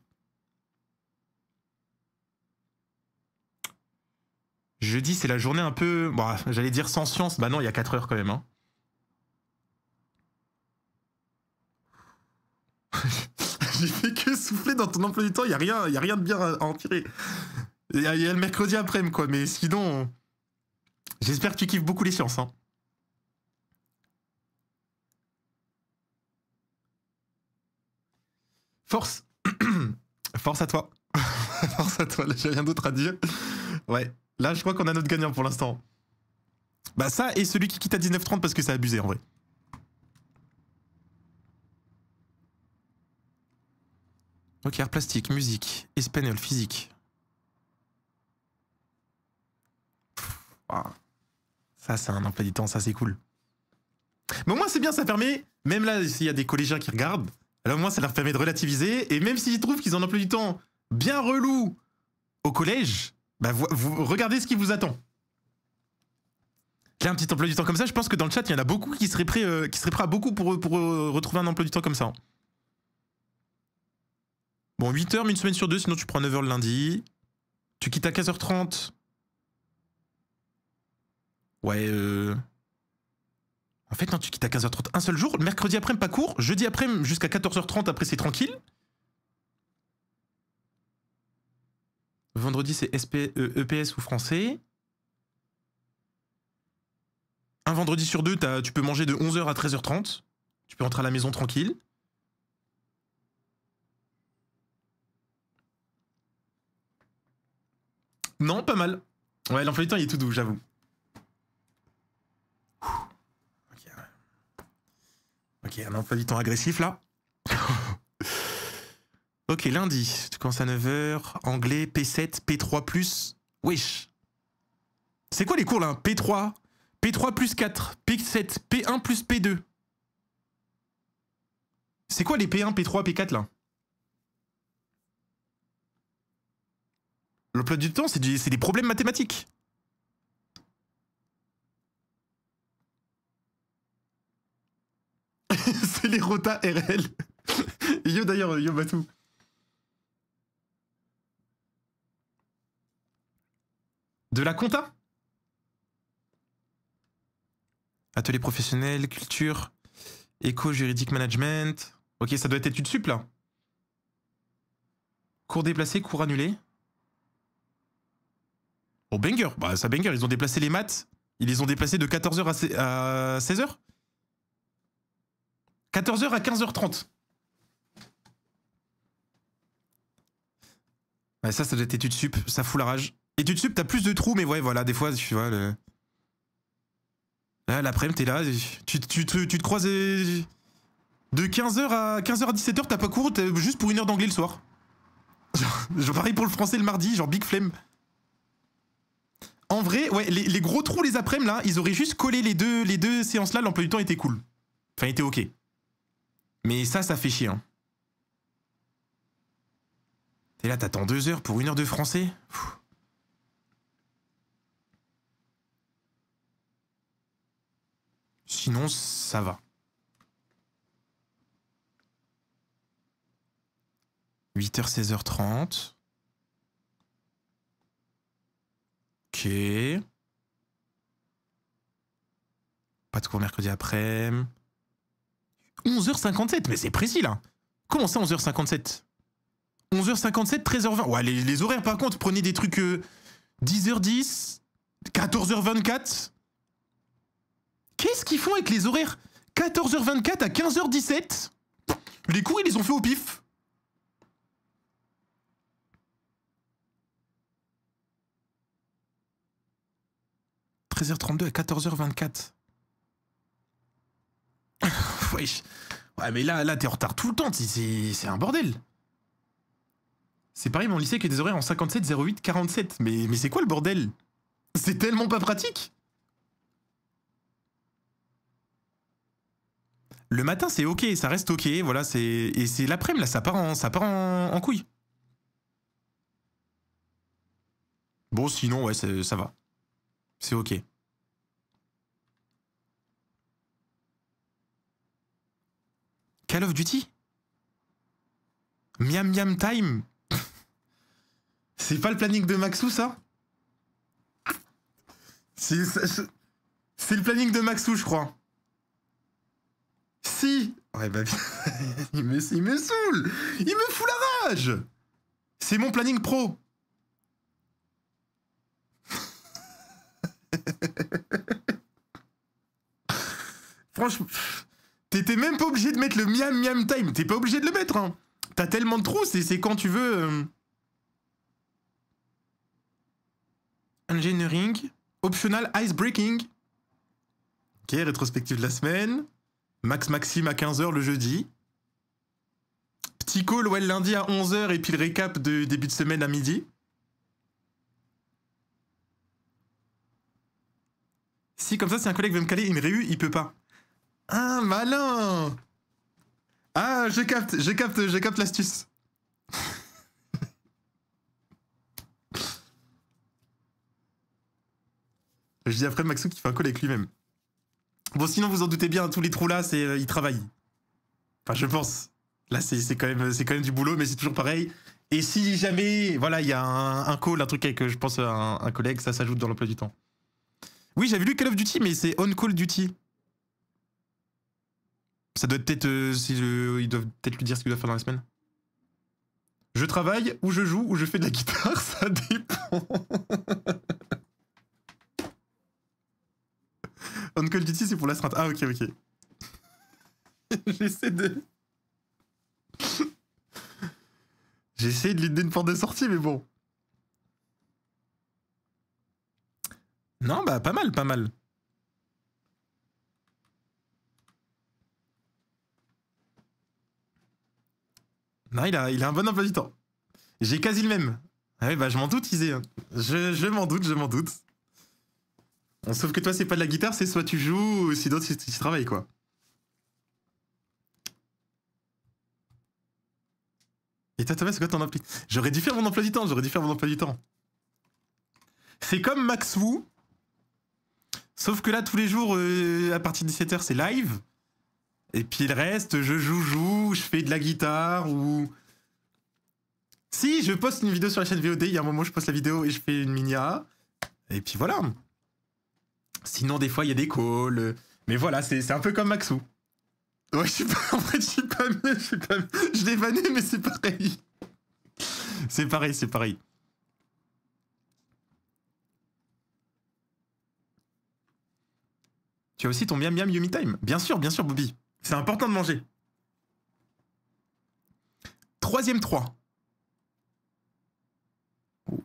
Jeudi, c'est la journée un peu... Bon, j'allais dire sans science. Bah non, il y a 4 heures quand même. Hein. J'ai fait que souffler dans ton emploi du temps. Il n'y a rien de bien à en tirer. Il y a le mercredi après-midi, quoi. Mais sinon... J'espère que tu kiffes beaucoup les sciences. Hein. Force. Force à toi. Force à toi. Là, j'ai rien d'autre à dire. Ouais. Là, je crois qu'on a notre gagnant pour l'instant. Bah ça et celui qui quitte à 19h30 parce que c'est abusé en vrai. Ok, art plastique, musique, espagnol, physique. Ah. Ça, c'est un emploi du temps, ça c'est cool. Mais au moins, c'est bien, ça permet, même là, s'il y a des collégiens qui regardent, alors au moins, ça leur permet de relativiser. Et même s'ils trouvent qu'ils ont un emploi du temps bien relou au collège, bah, vous regardez ce qui vous attend. Là, un petit emploi du temps comme ça, je pense que dans le chat, il y en a beaucoup qui seraient prêts à beaucoup pour retrouver un emploi du temps comme ça. Bon, 8 heures, mais une semaine sur deux, sinon tu prends 9 heures le lundi. Tu quittes à 15h30. Ouais, En fait, non, tu quittes à 15h30 un seul jour. Mercredi après-midi, pas court. Jeudi après-midi, jusqu'à 14h30, après, c'est tranquille. Vendredi, c'est EPS ou français. Un vendredi sur deux, tu peux manger de 11h à 13h30. Tu peux rentrer à la maison tranquille. Non, pas mal. Ouais, l'emploi du temps, il est tout doux, j'avoue. Ok, un emploi du temps agressif, là. Ok, lundi, tu commences à 9h. Anglais, P7, P3+. Wesh. C'est quoi les cours, là? P3, P3 plus 4, P7, P1 plus P2. C'est quoi les P1, P3, P4, là? L'emploi du temps, c'est des problèmes mathématiques. C'est les rotas RL. Yo d'ailleurs, yo Batou. De la compta? Atelier professionnel, culture, éco, juridique, management. Ok, ça doit être études sup là. Cours déplacé, cours annulé. Oh, banger. Bah, ça banger. Ils ont déplacé les maths. Ils les ont déplacés de 14h à 16h. 14h à 15h30. Ouais, ça doit être études sup. Ça fout la rage. Études sup, t'as plus de trous, mais ouais, voilà, des fois, tu vois. Là, l'après-midi, t'es là. Tu te croises. De 15h à 17h, t'as pas cours, juste pour une heure d'anglais le soir. Genre, pareil pour le français le mardi, genre big flemme. En vrai, ouais, les gros trous les après-midi là, ils auraient juste collé les deux séances là, l'emploi du temps était cool. Enfin, il était ok. Mais ça fait chier. Hein. T'es là, t'attends 2 heures pour 1 heure de français. Pfff. Sinon, ça va. 8h, 16h30. Ok. Pas de cours mercredi après. 11h57, mais c'est précis là. Comment ça 11h57? 11h57, 13h20. Ouais, les horaires par contre, prenez des trucs 10h10, 14h24. Qu'est-ce qu'ils font avec les horaires 14h24 à 15h17? Les cours, ils les ont fait au pif. « 13h32 à 14h24. » Wesh. Ouais, mais là, t'es en retard tout le temps. C'est un bordel. C'est pareil, mon lycée qui a des horaires en 57, 08, 47. Mais c'est quoi le bordel? C'est tellement pas pratique. Le matin, c'est ok, ça reste ok, voilà, et c'est l'après-midi, là, ça part en couille. Bon, sinon, ouais, ça va. C'est ok. Call of Duty? Miam Miam Time? C'est pas le planning de Maxou, ça? C'est le planning de Maxou, je crois. Si. Ouais, bah, il me saoule. Il me fout la rage. C'est mon planning pro. Franchement, t'étais même pas obligé de mettre le Miam Miam Time. T'es pas obligé de le mettre, hein. T'as tellement de trous, c'est quand tu veux. Engineering. Optional Ice Breaking. Ok, rétrospective de la semaine. Max Maxime à 15h le jeudi. Petit call, ouais, le lundi à 11h et puis le récap de début de semaine à midi. Si, comme ça, si un collègue veut me caler une réu, il peut pas. Ah, malin. Ah, je capte l'astuce. Je dis après Maxou qui fait un call avec lui-même. Bon, sinon, vous en doutez bien, tous les trous là, c'est il travaille. Enfin, je pense. Là, c'est quand même du boulot, mais c'est toujours pareil. Et si jamais, voilà, il y a un call, un truc avec, je pense, un collègue, ça s'ajoute dans l'emploi du temps. Oui, j'avais lu Call of Duty, mais c'est On Call Duty. Ça doit peut-être, ils doivent peut-être lui dire ce qu'il doit faire dans la semaine. Je travaille, ou je joue, ou je fais de la guitare, ça dépend. On Call Duty, c'est pour l'astreinte. Ah, ok. J'essaie de lui donner une porte de sortie, mais bon. Non, bah, pas mal. Non, il a un bon emploi du temps. J'ai quasi le même. Ah oui, bah, je m'en doute, Isée. Je m'en doute. Bon, sauf que toi, c'est pas de la guitare, c'est soit tu joues, ou sinon tu travailles, quoi. Et toi, Thomas, c'est quoi ton emploi? J'aurais dû faire mon emploi du temps. C'est comme Max Wu. Sauf que là, tous les jours, à partir de 17h, c'est live. Et puis le reste, je joue, je fais de la guitare ou... Si, je poste une vidéo sur la chaîne VOD, il y a un moment, je poste la vidéo et je fais une mini-A. Et puis voilà. Sinon, des fois, il y a des calls. Mais voilà, c'est un peu comme Maxou. Ouais, je suis pas... En fait, je suis pas mieux. Je l'ai vanné, mais c'est pareil. C'est pareil. Tu as aussi ton miam miam yummy time. Bien sûr, Bobby. C'est important de manger. 3ème 3. Oh.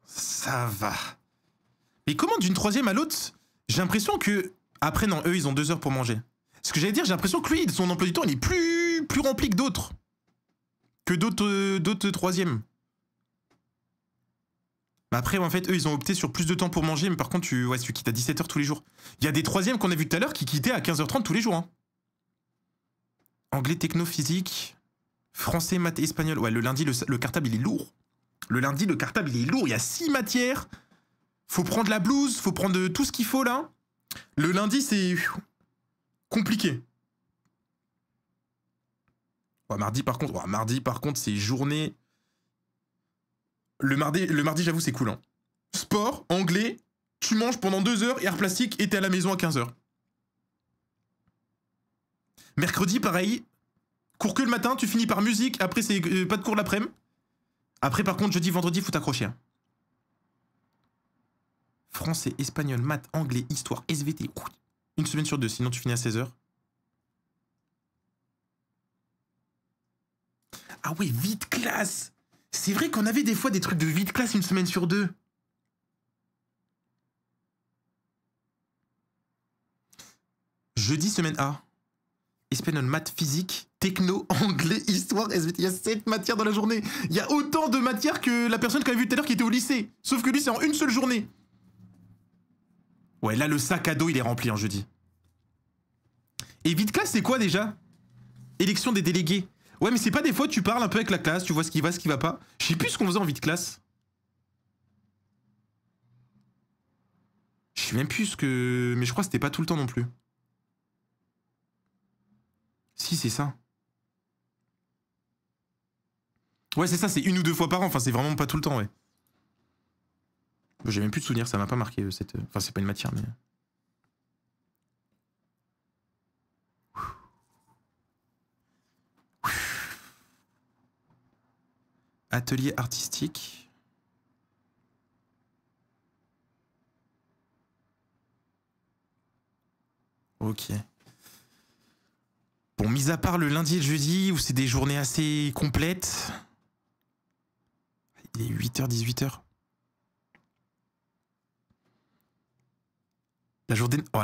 Ça va. Mais comment d'une 3ème à l'autre? J'ai l'impression que... Après, non, eux, ils ont 2 heures pour manger. Ce que j'allais dire, j'ai l'impression que lui, son emploi du temps, il est plus rempli que d'autres. Que d'autres 3ème. Mais après, en fait, eux, ils ont opté sur plus de temps pour manger, mais par contre, tu quittes à 17h tous les jours. Il y a des 3ème qu'on a vu tout à l'heure qui quittaient à 15h30 tous les jours. Hein. Anglais, techno, physique, français, maths, espagnol. Ouais, le lundi, le cartable, il est lourd. Il y a 6 matières. Faut prendre la blouse, faut prendre tout ce qu'il faut, là. Le lundi, c'est... compliqué. Ouais, mardi, par contre, c'est journée... Le mardi, j'avoue, c'est cool. Hein. Sport, anglais, tu manges pendant 2 heures et art plastique et t'es à la maison à 15h. Mercredi, pareil. Cours que le matin, tu finis par musique. Après, c'est pas de cours l'après-midi. Après, par contre, jeudi, vendredi, faut t'accrocher. Hein. Français, espagnol, maths, anglais, histoire, SVT. Une semaine sur 2, sinon tu finis à 16h. Ah ouais, vite classe. C'est vrai qu'on avait des fois des trucs de vide classe une semaine sur 2. Jeudi, semaine A. Espagnol, maths, physique, techno, anglais, histoire, SVT. Il y a 7 matières dans la journée. Il y a autant de matières que la personne qu'on avait vue tout à l'heure qui était au lycée. Sauf que lui, c'est en une seule journée. Ouais, là, le sac à dos, il est rempli en jeudi. Et vide classe, c'est quoi déjà? Élection des délégués. Ouais, mais c'est pas des fois tu parles un peu avec la classe, tu vois ce qui va, ce qui va pas. Je sais plus ce qu'on faisait en vie de classe. Je sais même plus ce que... Mais je crois que c'était pas tout le temps non plus. Si, c'est ça. Ouais, c'est ça, c'est 1 ou 2 fois par an. Enfin, c'est vraiment pas tout le temps, ouais. J'ai même plus de souvenirs, ça m'a pas marqué cette... Enfin, c'est pas une matière, mais... Atelier artistique. Ok. Bon, mis à part le lundi et le jeudi, où c'est des journées assez complètes. Il est 8h, 18h. La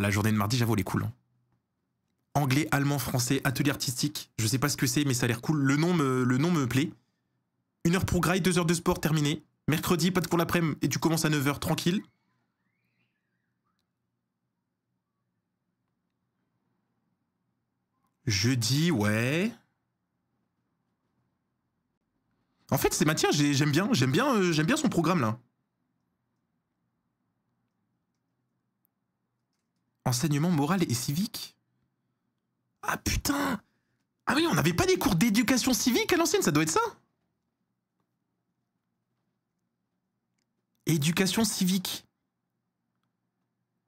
journée de mardi, j'avoue, elle est cool. Hein. Anglais, allemand, français, atelier artistique. Je sais pas ce que c'est, mais ça a l'air cool. Le nom me plaît. 1 heure pour graille, 2 heures de sport, terminé. Mercredi, pas de cours l'après-midi, et tu commences à 9h, tranquille. Jeudi, ouais. En fait, ces matières, j'aime bien son programme là. Enseignement moral et civique. Ah putain. Ah oui, on n'avait pas des cours d'éducation civique à l'ancienne, ça doit être ça. Éducation civique.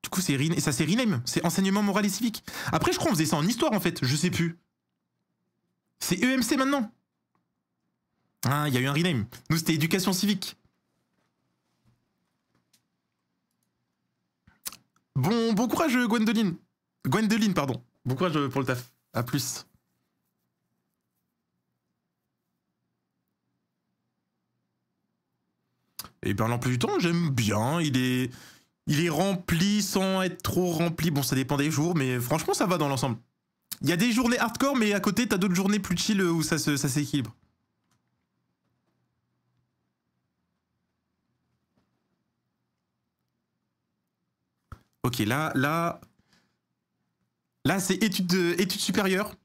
Du coup, c'est et ça c'est rename, c'est enseignement moral et civique. Après, je crois qu'on faisait ça en histoire en fait, je sais plus. C'est EMC maintenant. Ah, il y a eu un rename. Nous, c'était éducation civique. Bon courage, Gwendoline. Gwendoline, pardon. Bon courage pour le taf. À plus. Et ben l'emploi du temps, j'aime bien. Il est rempli sans être trop rempli. Bon, ça dépend des jours, mais franchement, ça va dans l'ensemble. Il y a des journées hardcore, mais à côté, t'as d'autres journées plus chill où ça s'équilibre. Ok, là, c'est études supérieures.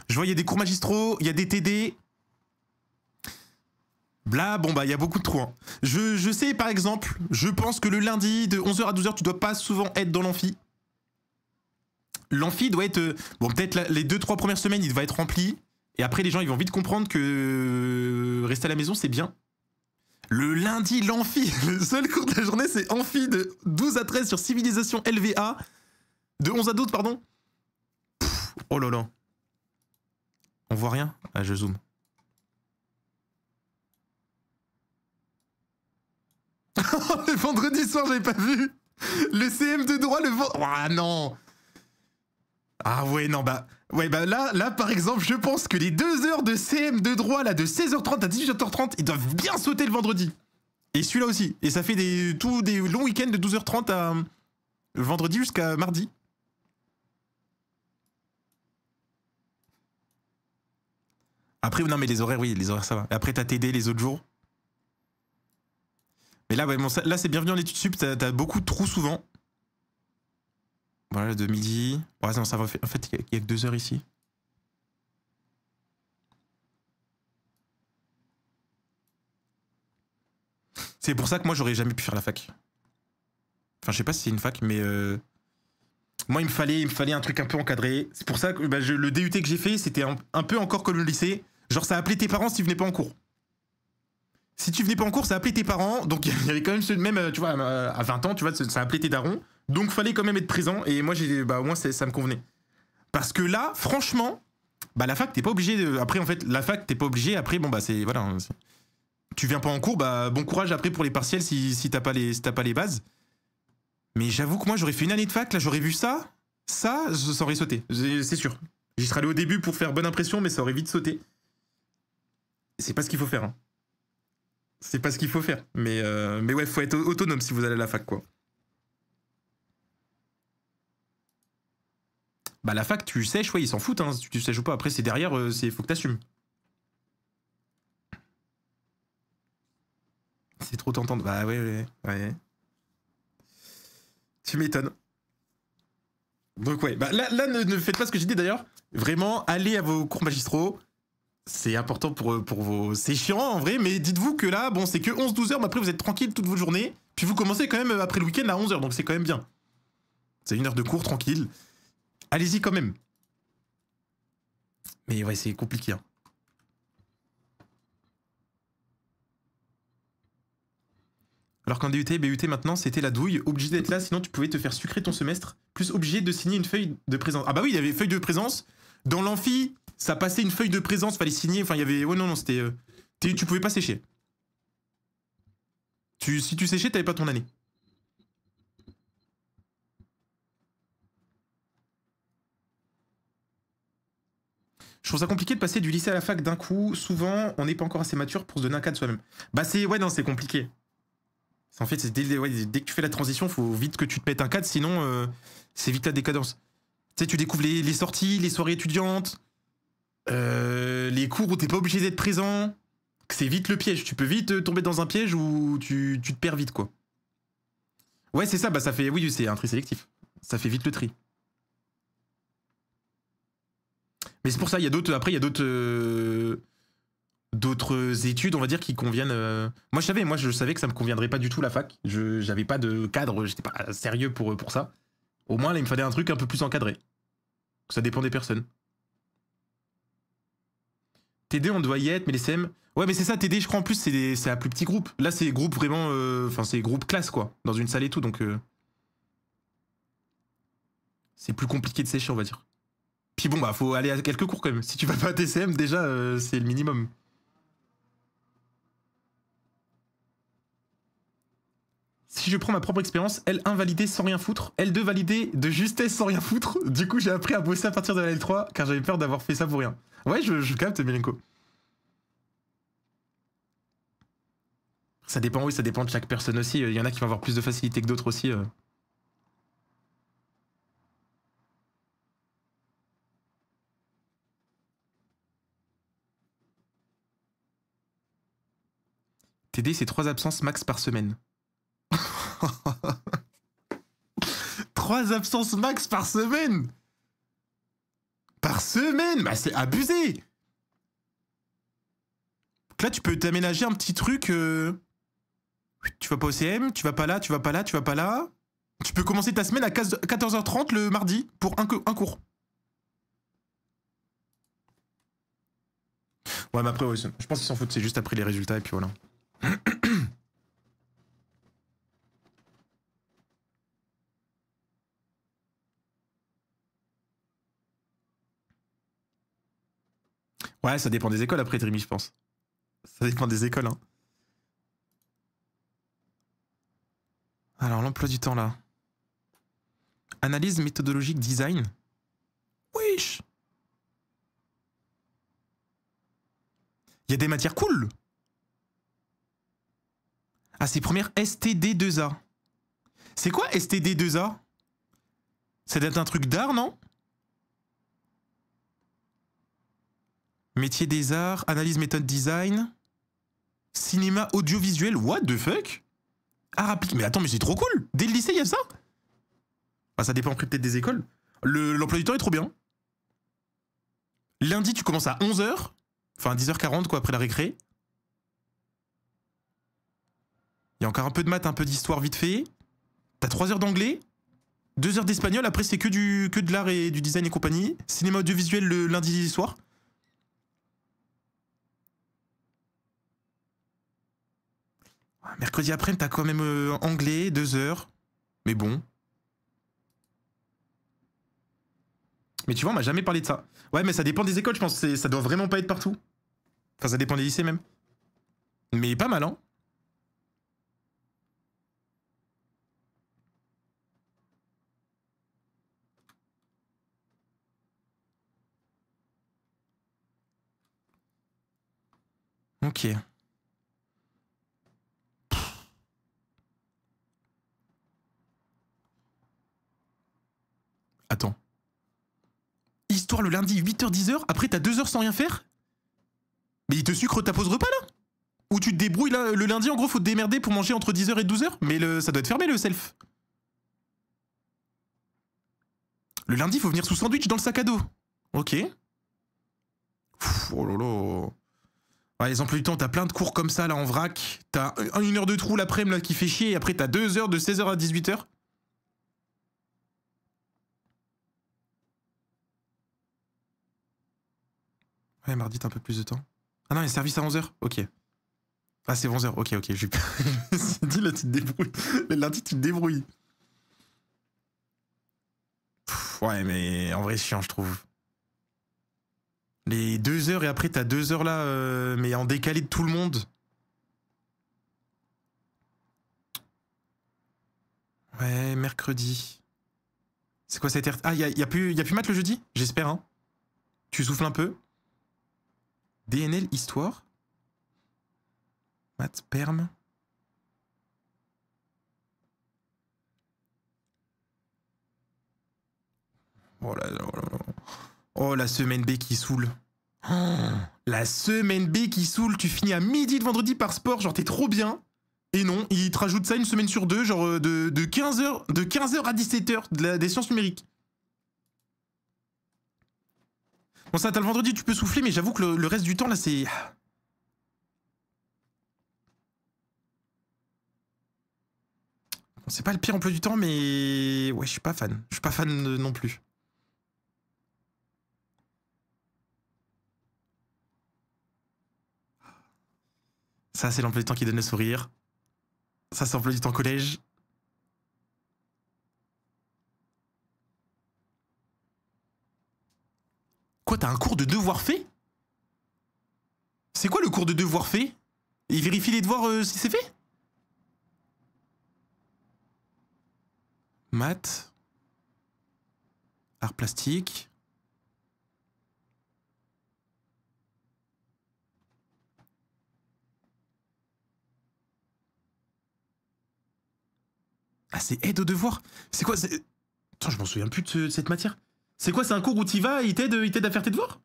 Je vois, il y a des cours magistraux, il y a des TD. Bla, bon bah il y a beaucoup de trous. Hein. Je sais par exemple, je pense que le lundi de 11h à 12h, tu dois pas souvent être dans l'amphi. L'amphi doit être... bon peut-être les 2-3 premières semaines, il va être rempli. Et après les gens ils vont vite comprendre que rester à la maison c'est bien. Le lundi, l'amphi, le seul cours de la journée c'est amphi de 12 à 13 sur civilisation LVA. De 11 à 12 pardon. Pff, oh là là. On voit rien? Ah je zoome. Le vendredi soir, j'avais pas vu. Le CM de droit, le vendredi. Ah non. Ah ouais, non, bah. Ouais, bah là, par exemple, je pense que les 2 heures de CM de droit, là, de 16h30 à 18h30, ils doivent bien sauter le vendredi. Et celui-là aussi. Et ça fait des longs week-ends de 12h30 à vendredi jusqu'à mardi. Après, non, mais les horaires, oui, les horaires, ça va. Et après, t'as TD les autres jours. Mais là, ouais, bon, là c'est bienvenu en études sup, t'as beaucoup de trous souvent. Voilà, de midi. Ouais, non, ça va. En fait, il y a que 2 heures ici. C'est pour ça que moi, j'aurais jamais pu faire la fac. Enfin, je sais pas si c'est une fac, mais moi, il me fallait un truc un peu encadré. C'est pour ça que bah, le DUT que j'ai fait, c'était un peu encore comme le lycée. Genre, ça appelait tes parents si tu venais pas en cours. Si tu venais pas en cours, ça appelait tes parents. Donc il y avait quand même, tu vois, à 20 ans, tu vois, ça appelait tes darons. Donc fallait quand même être présent. Et moi, au moins, ça me convenait. Parce que là, franchement, bah la fac, t'es pas obligé. Après, en fait, la fac, t'es pas obligé. Après, bon, bah c'est. Voilà. Tu viens pas en cours, bah bon courage après pour les partiels si t'as pas les bases. Mais j'avoue que moi, j'aurais fait une année de fac, là, j'aurais vu ça aurait sauté. C'est sûr. J'y serais allé au début pour faire bonne impression, mais ça aurait vite sauté. C'est pas ce qu'il faut faire, hein. C'est pas ce qu'il faut faire. Mais ouais, faut être autonome si vous allez à la fac, quoi. Bah la fac, tu sèches, ouais, ils s'en foutent, hein. Si tu sèches ou pas. Après, c'est derrière, faut que t'assumes. C'est trop tentant. Bah ouais. Tu m'étonnes. Donc ouais, bah là ne faites pas ce que j'ai dit d'ailleurs. Vraiment, allez à vos cours magistraux. C'est important pour vos... C'est chiant en vrai, mais dites-vous que là, bon, c'est que 11-12 heures, mais après vous êtes tranquille toute votre journée. Puis vous commencez quand même après le week-end à 11 heures, donc c'est quand même bien. C'est 1 heure de cours tranquille. Allez-y quand même. Mais ouais, c'est compliqué. Hein. Alors qu'en DUT, BUT maintenant, c'était la douille. Obligé d'être là, sinon tu pouvais te faire sucrer ton semestre. Plus obligé de signer une feuille de présence. Ah bah oui, il y avait feuille de présence. Dans l'amphi, ça passait une feuille de présence, fallait signer. Enfin, il y avait... Ouais, non, c'était... Tu pouvais pas sécher. Si tu séchais, t'avais pas ton année. Je trouve ça compliqué de passer du lycée à la fac d'un coup. Souvent, on n'est pas encore assez mature pour se donner un cadre soi-même. Bah c'est... Ouais, non, c'est compliqué. En fait, dès que tu fais la transition, faut vite que tu te mettes un cadre, sinon c'est vite la décadence. Tu sais, tu découvres les sorties, les soirées étudiantes, les cours où t'es pas obligé d'être présent. C'est vite le piège. Tu peux vite tomber dans un piège où tu te perds vite, quoi. Ouais, c'est ça, bah ça fait... Oui, c'est un tri sélectif. Ça fait vite le tri. Mais c'est pour ça, il y a d'autres. Après, il y a d'autres études, on va dire, qui conviennent. Moi, je savais que ça me conviendrait pas du tout la fac. J'avais pas de cadre, j'étais pas sérieux pour ça. Au moins, là, il me fallait un truc un peu plus encadré. Ça dépend des personnes. TD, on doit y être, mais les CM. Ouais, mais c'est ça, TD, je crois en plus, c'est à plus petit groupe. Là, c'est groupe vraiment. Enfin, c'est groupe classe, quoi. Dans une salle et tout, donc. C'est plus compliqué de sécher, on va dire. Puis bon, bah, faut aller à quelques cours quand même. Si tu vas pas à TCM, déjà, c'est le minimum. Si je prends ma propre expérience, L1 validé sans rien foutre, L2 validé de justesse sans rien foutre. Du coup, j'ai appris à bosser à partir de la L3 car j'avais peur d'avoir fait ça pour rien. Ouais, je capte, Milenko. Ça dépend, oui, ça dépend de chaque personne aussi. Il y en a qui vont avoir plus de facilité que d'autres aussi. TD, c'est 3 absences max par semaine. 3 absences max par semaine. Par semaine. Bah c'est abusé. Donc là, tu peux t'aménager un petit truc. Tu vas pas au CM, tu vas pas là, tu vas pas là, tu vas pas là. Tu peux commencer ta semaine à 14h30 le mardi pour un cours. Ouais, mais après, ouais, je pense qu'ils s'en foutent, c'est juste après les résultats et puis voilà. Ouais, ça dépend des écoles après, Dreamy, je pense. Ça dépend des écoles, hein. Alors, l'emploi du temps, là. Analyse méthodologique design. Wesh. Il y a des matières cool. Ah, c'est première STD2A. C'est quoi STD2A? Ça doit être un truc d'art, non? Métier des arts, analyse méthode design, cinéma audiovisuel, what the fuck? Art appliqué, mais attends, mais c'est trop cool. Dès le lycée, il y a ça? Bah, ça dépend après peut-être des écoles. L'emploi du temps est trop bien. Lundi, tu commences à 11h. Enfin, 10h40, quoi, après la récré. Il y a encore un peu de maths, un peu d'histoire vite fait. T'as 3 heures d'anglais, 2 heures d'espagnol, après c'est que de l'art et du design et compagnie. Cinéma audiovisuel le lundi soir. Mercredi après, t'as quand même anglais, 2 heures. Mais bon. Mais tu vois, on m'a jamais parlé de ça. Ouais, mais ça dépend des écoles, je pense. Ça doit vraiment pas être partout. Enfin, ça dépend des lycées même. Mais pas mal, hein. Ok. Attends. Histoire le lundi, 8h-10h, après t'as 2 heures sans rien faire? Mais il te sucre ta pause repas là? Ou tu te débrouilles là, le lundi en gros faut te démerder pour manger entre 10h et 12h? Mais ça doit être fermé le self. Le lundi faut venir sous sandwich dans le sac à dos. Ok. Pff, oh lolo. Ouais, les emplois du temps, t'as plein de cours comme ça là en vrac. T'as 1 heure de trou l'après-midi là qui fait chier et après t'as 2 heures de 16h à 18h. Ouais, mardi t'as un peu plus de temps. Ah non, il y a service à 11h. Ok. Ah, c'est 11h. Ok, ok. Je me suis dit là, tu te débrouilles. Le lundi, tu te débrouilles. Pff, ouais, mais en vrai, c'est chiant, je trouve. Les 2 heures et après, t'as 2 heures là, mais en décalé de tout le monde. Ouais, mercredi. C'est quoi cette... Ah, y a plus maths le jeudi? J'espère, hein. Tu souffles un peu. DNL, histoire. Maths, perm. Oh là là, oh là là. Oh, la semaine B qui saoule. Oh, la semaine B qui saoule. Tu finis à midi de vendredi par sport, genre t'es trop bien. Et non, il te rajoute ça une semaine sur deux, genre de 15h à 17h, des sciences numériques. Bon, ça, t'as le vendredi, tu peux souffler, mais j'avoue que le reste du temps, là, c'est... Bon, c'est pas le pire emploi du temps, mais... Ouais, je suis pas fan. Je suis pas fan non plus. Ça, c'est l'emploi du temps qui donne le sourire. Ça, c'est l'emploi du temps collège. Quoi, t'as un cours de devoir fait? C'est quoi le cours de devoir fait? Il vérifie les devoirs si c'est fait? Maths. Art plastique. Ah, c'est aide aux devoirs. C'est quoi? Attends, je m'en souviens plus de cette matière. C'est quoi? C'est un cours où t'y vas et il t'aide à faire tes devoirs?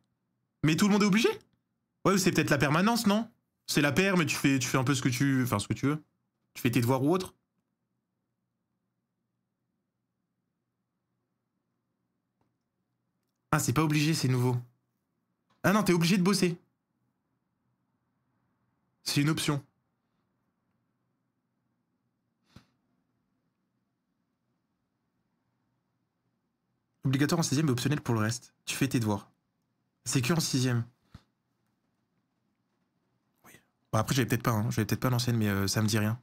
Mais tout le monde est obligé? Ouais, ou c'est peut-être la permanence, non? C'est la paire, mais tu fais un peu ce que tu veux. Tu fais tes devoirs ou autre. Ah, c'est pas obligé, c'est nouveau. Ah non, t'es obligé de bosser. C'est une option. Obligatoire en 6ème mais optionnel pour le reste. Tu fais tes devoirs. C'est que en 6ème. Oui. Bon, après, j'avais peut-être pas, hein. J'avais peut-être pas l'ancienne, mais ça me dit rien.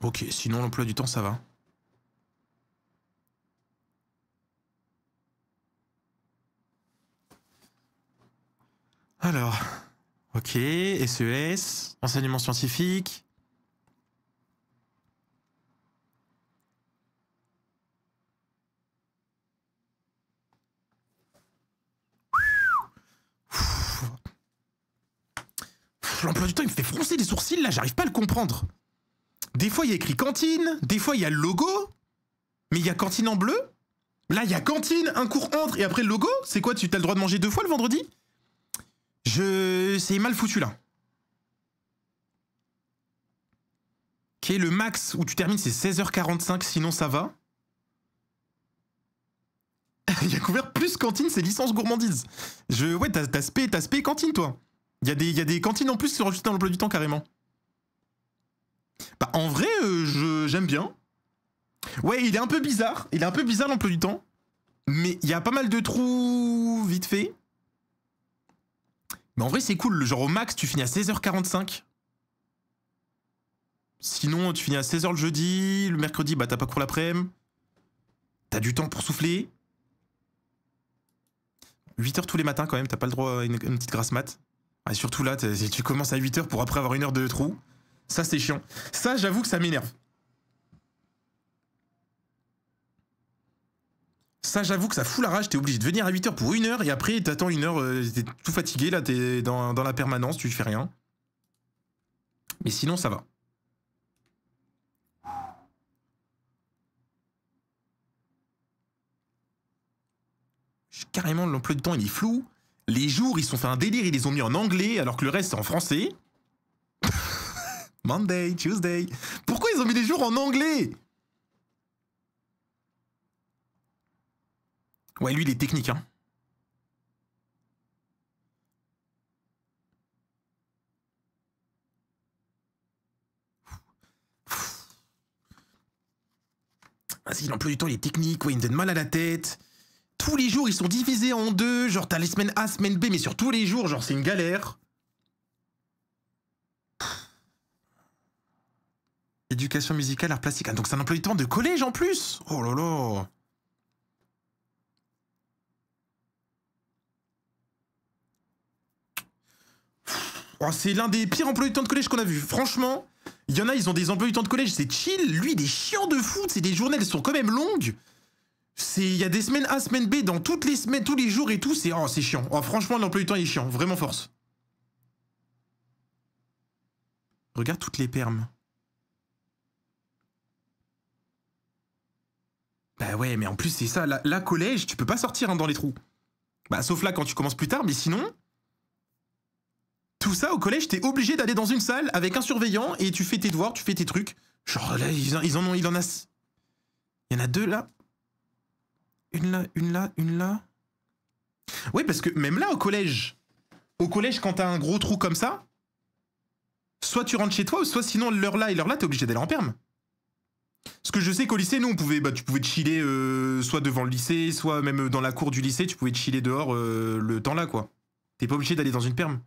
Ok, sinon l'emploi du temps, ça va. Alors, ok, SES, enseignement scientifique. L'emploi du temps, il me fait froncer les sourcils, là, j'arrive pas à le comprendre. Des fois, il y a écrit cantine, des fois, il y a le logo, mais il y a cantine en bleu. Là, il y a cantine, un cours entre, et après le logo. C'est quoi, tu as le droit de manger 2 fois le vendredi? C'est mal foutu, là. Ok, le max où tu termines, c'est 16h45, sinon ça va. Il y a couvert plus cantine, c'est licence gourmandise. Ouais, t'as spé cantine, toi. Il y a des cantines en plus qui sont rajoutées dans l'emploi du temps, carrément. Bah, en vrai, j'aime bien. Ouais, il est un peu bizarre. Il est un peu bizarre, l'emploi du temps. Mais il y a pas mal de trous vite fait. Mais en vrai, c'est cool. Genre, au max, tu finis à 16h45. Sinon, tu finis à 16h le jeudi. Le mercredi, bah, t'as pas cours l'après-midi. T'as du temps pour souffler. 8h tous les matins, quand même. T'as pas le droit à une petite grasse mat. Et surtout là, tu commences à 8h pour après avoir 1 heure de trou. Ça, c'est chiant. Ça, j'avoue que ça m'énerve. Ça, j'avoue que ça fout la rage. T'es obligé de venir à 8h pour 1 heure et après, t'attends 1 heure. T'es tout fatigué. Là, t'es dans la permanence. Tu fais rien. Mais sinon, ça va. Carrément, l'emploi du temps, il est flou. Les jours, ils se sont fait un délire. Ils les ont mis en anglais alors que le reste, c'est en français. Monday, Tuesday. Pourquoi ils ont mis les jours en anglais? Ouais, lui, il est technique, hein. Vas-y, l'emploi du temps, il est technique. Ouais, il me donne mal à la tête. Tous les jours, ils sont divisés en deux. Genre, t'as les semaines A, semaine B, mais sur tous les jours, genre, c'est une galère. Éducation musicale, art plastique. Ah, donc c'est un emploi du temps de collège en plus. Oh là là. Oh, c'est l'un des pires emplois du temps de collège qu'on a vu. Franchement, il y en a, ils ont des emplois du temps de collège, c'est chill. Lui, il est chiant de fou. C'est des journées, elles sont quand même longues. Il y a des semaines A, semaine B, dans toutes les semaines, tous les jours et tout. C'est chiant. Oh, franchement, l'emploi du temps, il est chiant. Vraiment force. Regarde toutes les permes. Bah ouais, mais en plus, c'est ça. Là, collège, tu peux pas sortir hein, dans les trous. Bah, sauf là, quand tu commences plus tard, mais sinon... Tout ça, au collège, t'es obligé d'aller dans une salle avec un surveillant et tu fais tes devoirs, tu fais tes trucs. Genre là, il y en a 2 là. 1, une là, une là, une là. Oui, parce que même là, au collège, quand t'as un gros trou comme ça, soit tu rentres chez toi, soit sinon l'heure là et l'heure là, t'es obligé d'aller en perm. Parce que je sais qu'au lycée, nous, tu pouvais te chiller soit devant le lycée, soit même dans la cour du lycée, tu pouvais te chiller dehors le temps là, quoi. T'es pas obligé d'aller dans une perm.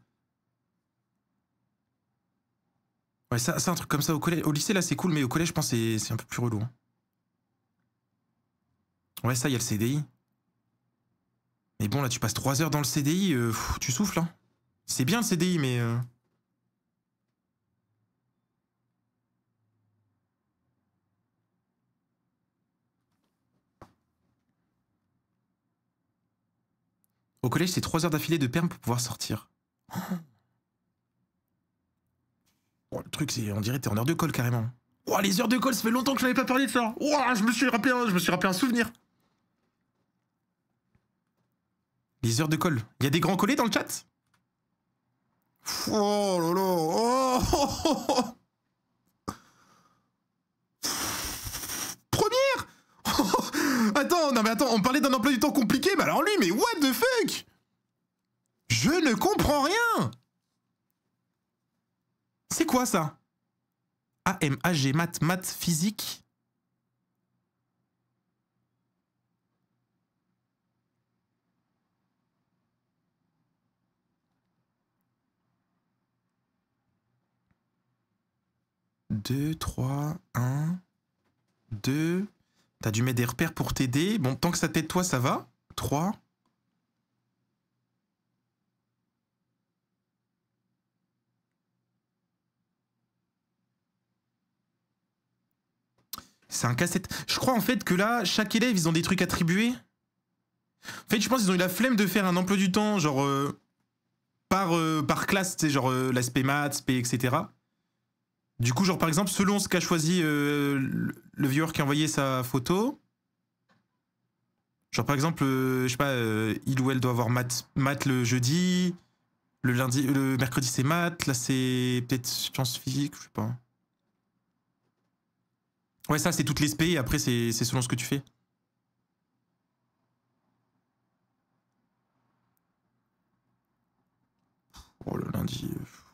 Ouais, ça, un truc comme ça au collège. Au lycée, là, c'est cool, mais au collège, je pense que c'est un peu plus relou. Hein. Ouais, ça, il y a le CDI. Mais bon, là, tu passes 3 heures dans le CDI, tu souffles, hein. C'est bien le CDI, mais... Au collège, c'est 3 heures d'affilée de perm pour pouvoir sortir. Oh, le truc, c'est, on dirait que t'es en heure de colle, carrément. Oh, les heures de colle, ça fait longtemps que je n'avais pas parlé de ça. Oh, je me suis rappelé un souvenir. Les heures de colle. Il y a des grands collés dans le chat? Oh là là. Oh. Première. Attends, non mais attends, on me parlait d'un emploi du temps compliqué, mais alors lui, mais what the fuck? Je ne comprends rien. C'est quoi ça? AMAG, maths, physique. Deux, 3, 1, 2. T'as dû mettre des repères pour t'aider. Bon, tant que ça t'aide toi, ça va. 3. C'est un casse-tête. Je crois en fait que là, chaque élève, ils ont des trucs attribués. En fait, je pense qu'ils ont eu la flemme de faire un emploi du temps, genre par classe, tu sais, genre l'aspect maths, SP, etc. Du coup, genre par exemple, selon ce qu'a choisi le viewer qui a envoyé sa photo, genre par exemple, je sais pas, il ou elle doit avoir maths le jeudi, le mercredi c'est maths, là c'est peut-être sciences physiques, je sais pas. Ouais, ça c'est toutes les SP et après c'est selon ce que tu fais. Oh le lundi,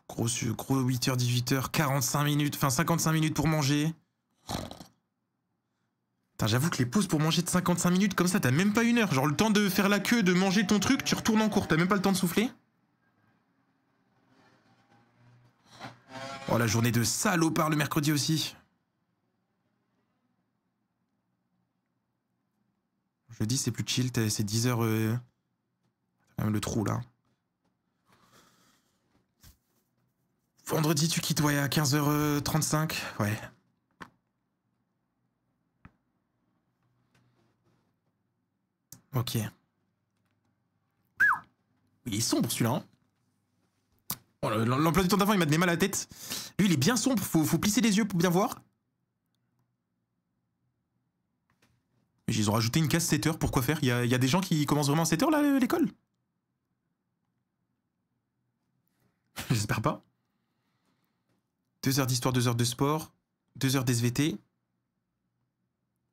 gros 8h, 18h, 45 minutes, enfin 55 minutes pour manger. J'avoue que les pauses pour manger de 55 minutes comme ça, t'as même pas 1 heure. Genre le temps de faire la queue, de manger ton truc, tu retournes en cours, t'as même pas le temps de souffler. Oh la journée de salopard le mercredi aussi. Jeudi c'est plus chill, c'est 10h. Quand même le trou là. Vendredi tu quittes ouais à 15h35, ouais. Ok. Il est sombre celui-là. Hein. Oh, l'emploi du temps d'avant il m'a donné mal à la tête. Lui il est bien sombre, faut plisser les yeux pour bien voir. Ils ont rajouté une case 7 heures, pourquoi faire? Il y a des gens qui commencent vraiment à 7 heures là l'école? J'espère pas. 2 heures d'histoire, 2 heures de sport, 2 heures d'SVT.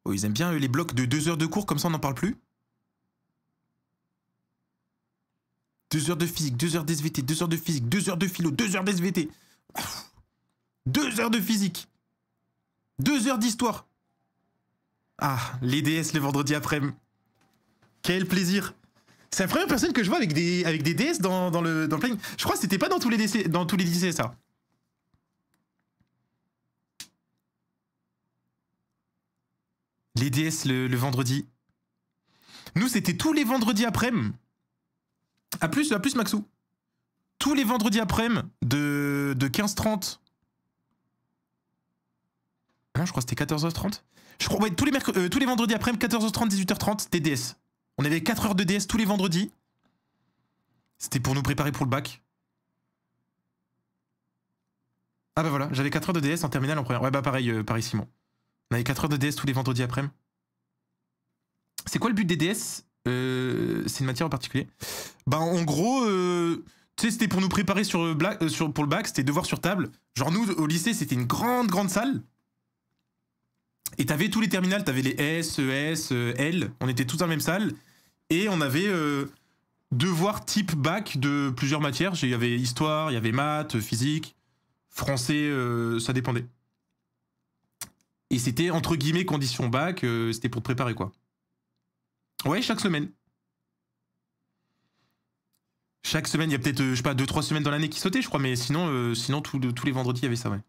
Oh, ils aiment bien les blocs de 2 heures de cours, comme ça on n'en parle plus. 2 heures de physique, 2 heures d'SVT, 2 heures de physique, 2 heures de philo, 2 heures d'SVT. 2 heures de physique. 2 heures d'histoire. Ah, les DS le vendredi après-midi. Quel plaisir. C'est la première personne que je vois avec des DS dans le planning. Je crois que c'était pas dans tous les lycées ça. Les DS le vendredi. Nous, c'était tous les vendredis après-midi. À plus Maxou. Tous les vendredis après-midi de 15h30. Non, je crois que c'était 14h30. Je crois, ouais, tous les vendredis après-midi, 14h30, 18h30, c'était DS. On avait 4 heures de DS tous les vendredis. C'était pour nous préparer pour le bac. Ah bah voilà, j'avais 4 heures de DS en terminale en première. Ouais bah pareil Simon. On avait 4 heures de DS tous les vendredis après-midi. C'est quoi le but des DS? C'est une matière en particulier. Bah en gros, tu sais, c'était pour nous préparer pour le bac, c'était devoir sur table. Genre nous, au lycée, c'était une grande salle. Et t'avais tous les terminales, t'avais les S, ES, L, on était tous dans la même salle. Et on avait devoirs type bac de plusieurs matières. Il y avait histoire, il y avait maths, physique, français, ça dépendait. Et c'était entre guillemets condition bac, c'était pour te préparer quoi. Ouais, chaque semaine. Chaque semaine, il y a peut-être, je sais pas, 2-3 semaines dans l'année qui sautaient, je crois, mais sinon tous les vendredis, il y avait ça, ouais.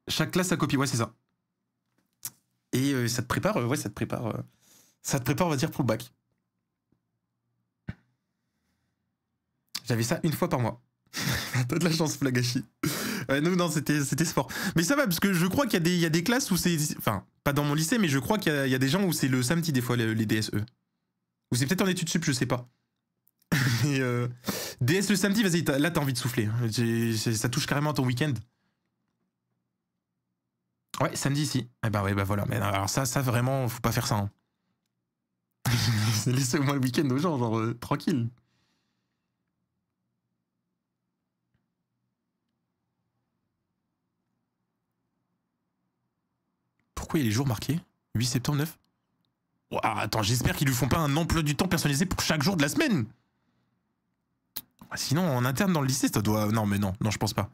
Chaque classe a copie, ouais, c'est ça. Et ça te prépare, ouais, ça te prépare, on va dire, pour le bac. J'avais ça une fois par mois. T'as de la chance, Flagashi. Non, c'était sport. Mais ça va, parce que je crois qu'il y a des classes où c'est... Enfin, pas dans mon lycée, mais je crois qu'il y a des gens où c'est le samedi, des fois, les DSE. Ou c'est peut-être en études sup, je sais pas. Mais DS le samedi, vas-y, là, t'as envie de souffler. Ça touche carrément à ton week-end. Ouais, samedi ici. Eh ben ouais, bah voilà. Mais alors ça vraiment, faut pas faire ça. Hein. Laissez au moins le week-end aux gens, genre tranquille. Pourquoi il y a les jours marqués 8 septembre, 9 Ouah, attends, j'espère qu'ils lui font pas un emploi du temps personnalisé pour chaque jour de la semaine. Sinon, en interne dans le lycée, ça doit... Non, mais non, je pense pas.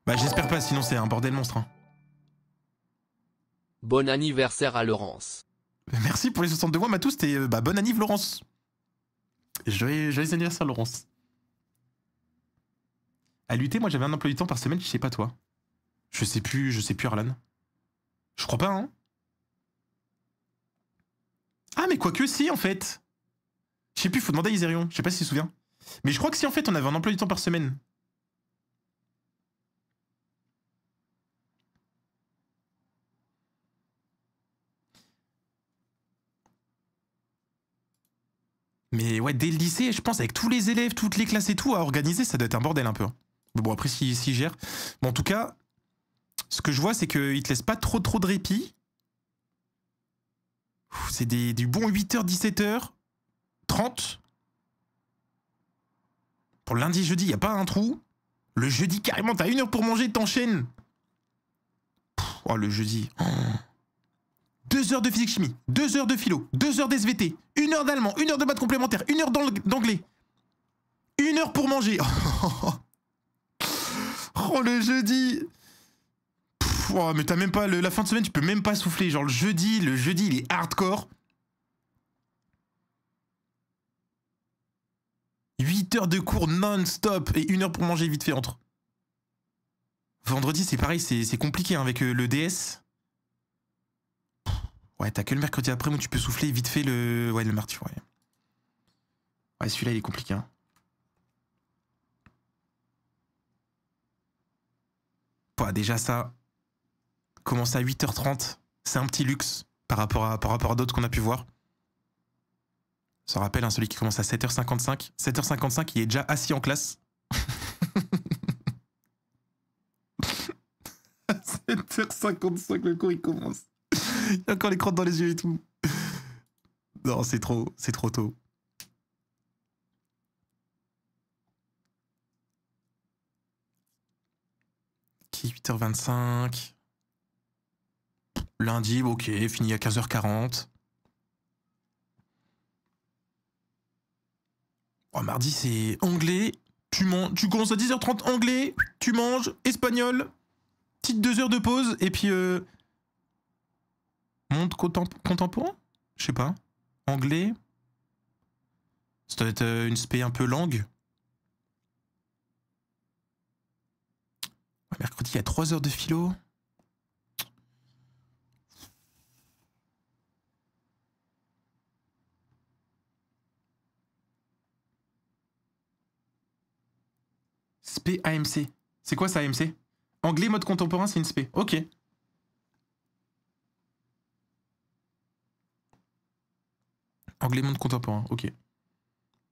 Bah j'espère pas, sinon c'est un bordel monstre. Hein. Bon anniversaire à Laurence. Merci pour les 62 mois, Matou, c'était bon anniv, Laurence. Joyeux anniversaire, Laurence. À l'UT, moi j'avais un emploi du temps par semaine, je sais pas toi. Je sais plus, Arlan. Je crois pas, hein. Ah, mais quoique si, en fait. Je sais plus, faut demander à Iserion, je sais pas s'il se souvient. Mais je crois que si, en fait, on avait un emploi du temps par semaine. Mais ouais, dès le lycée, je pense, avec tous les élèves, toutes les classes et tout, à organiser, ça doit être un bordel un peu. Mais bon, après, s'ils gèrent. Bon, en tout cas, ce que je vois, c'est qu'ils te laissent pas trop de répit. C'est du bon 8h, 17h, 30. Pour lundi, jeudi, il n'y a pas un trou. Le jeudi, carrément, t'as 1 heure pour manger, t'enchaînes. Oh, le jeudi. 2 heures de physique-chimie, 2 heures de philo, 2 heures d'SVT, 1 heure d'allemand, 1 heure de maths complémentaire, 1 heure d'anglais. 1 heure pour manger. Oh, le jeudi. Oh, mais t'as même pas... la fin de semaine, tu peux même pas souffler. Genre, le jeudi, il est hardcore. 8 heures de cours non-stop et 1 heure pour manger vite fait entre. Vendredi, c'est pareil, c'est compliqué hein, avec le DS. Ouais, t'as que le mercredi après où tu peux souffler vite fait le... Ouais, le mardi, ouais. Ouais, celui-là, il est compliqué. Hein. Bah, déjà ça, commencer à 8h30, c'est un petit luxe par rapport à d'autres qu'on a pu voir. Ça rappelle hein, celui qui commence à 7h55. 7h55, il est déjà assis en classe. 7h55, le cours il commence. Il y a encore les crottes dans les yeux et tout. Non, c'est trop tôt. Qui 8h25. Lundi, ok, fini à 15h40. Oh, mardi, c'est anglais. Tu commences à 10h30 anglais, tu manges, espagnol, petite 2 heures de pause, et puis monde contemporain. Je sais pas. Anglais. Ça doit être une spé un peu langue. Mercredi, il y a 3 heures de philo. Spé AMC. C'est quoi ça, AMC? Anglais mode contemporain, c'est une spé. Ok. Anglais mode contemporain, ok.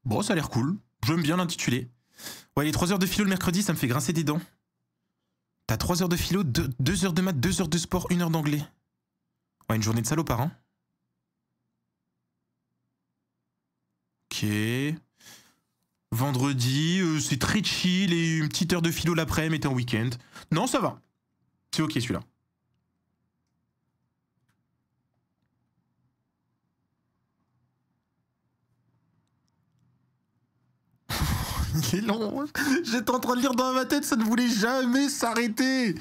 Bon, ça a l'air cool. J'aime bien l'intitulé. Ouais, les 3 heures de philo le mercredi, ça me fait grincer des dents. T'as 3 heures de philo, 2 heures de maths, 2 heures de sport, 1 heure d'anglais. Ouais, une journée de salopard, hein. Ok. Vendredi, c'est très chill et une petite heure de philo l'après-midi et t'es en week-end. Non, ça va. C'est ok celui-là. Il est long. J'étais en train de lire dans ma tête, ça ne voulait jamais s'arrêter.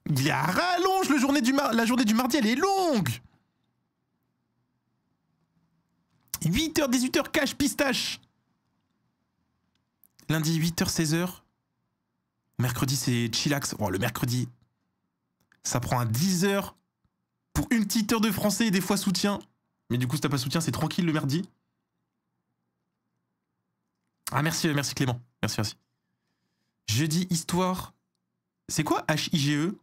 Il est à rallonge la journée du mardi, elle est longue. 8h, 18h, cash, pistache. Lundi, 8h, 16h. Mercredi, c'est chillax. Oh, le mercredi, ça prend à 10h pour une petite heure de français et des fois soutien. Mais du coup, si t'as pas soutien, c'est tranquille le mercredi. Ah, merci, merci Clément. Merci, merci. Jeudi, histoire. C'est quoi H-I-G-E?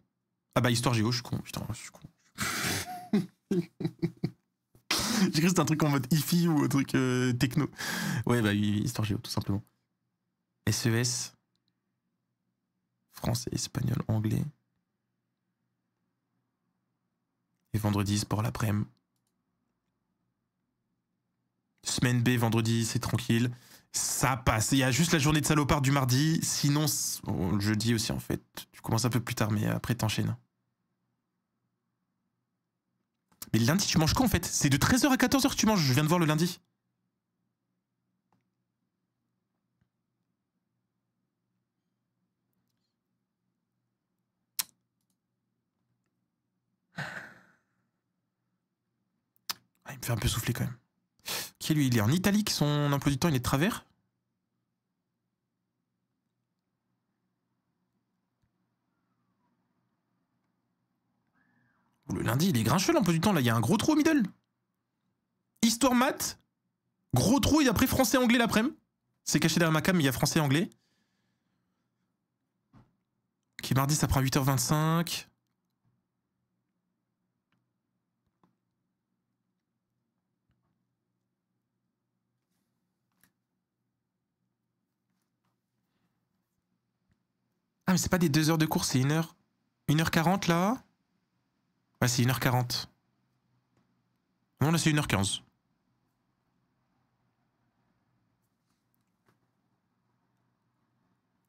Ah bah, histoire géo, je suis con. Putain, je suis con. J'ai cru que c'était un truc en mode IFI ou un truc techno. Ouais, bah, histoire géo, tout simplement. SES. Français, espagnol, anglais. Et vendredi, sport l'après-midi. Semaine B, vendredi, c'est tranquille. Ça passe. Il y a juste la journée de salopard du mardi. Sinon, le jeudi aussi, en fait. Tu commences un peu plus tard, mais après, t'enchaînes. Mais le lundi, tu manges quoi, en fait? C'est de 13h à 14h que tu manges. Je viens de voir le lundi. Ah, il me fait un peu souffler, quand même. Qui est lui? Il est en italique, son emploi du temps, il est de travers? Le lundi, il est grincheux l'emploi du temps, là. Il y a un gros trou au middle. Histoire maths, gros trou, et après français-anglais l'après-midi. C'est caché derrière ma cam, mais il y a français et anglais. Ok, mardi, ça prend 8h25. Ah, mais c'est pas des 2 heures de cours, c'est 1h. 1h40 là. Ouais, c'est 1h40. Non, là, c'est 1h15.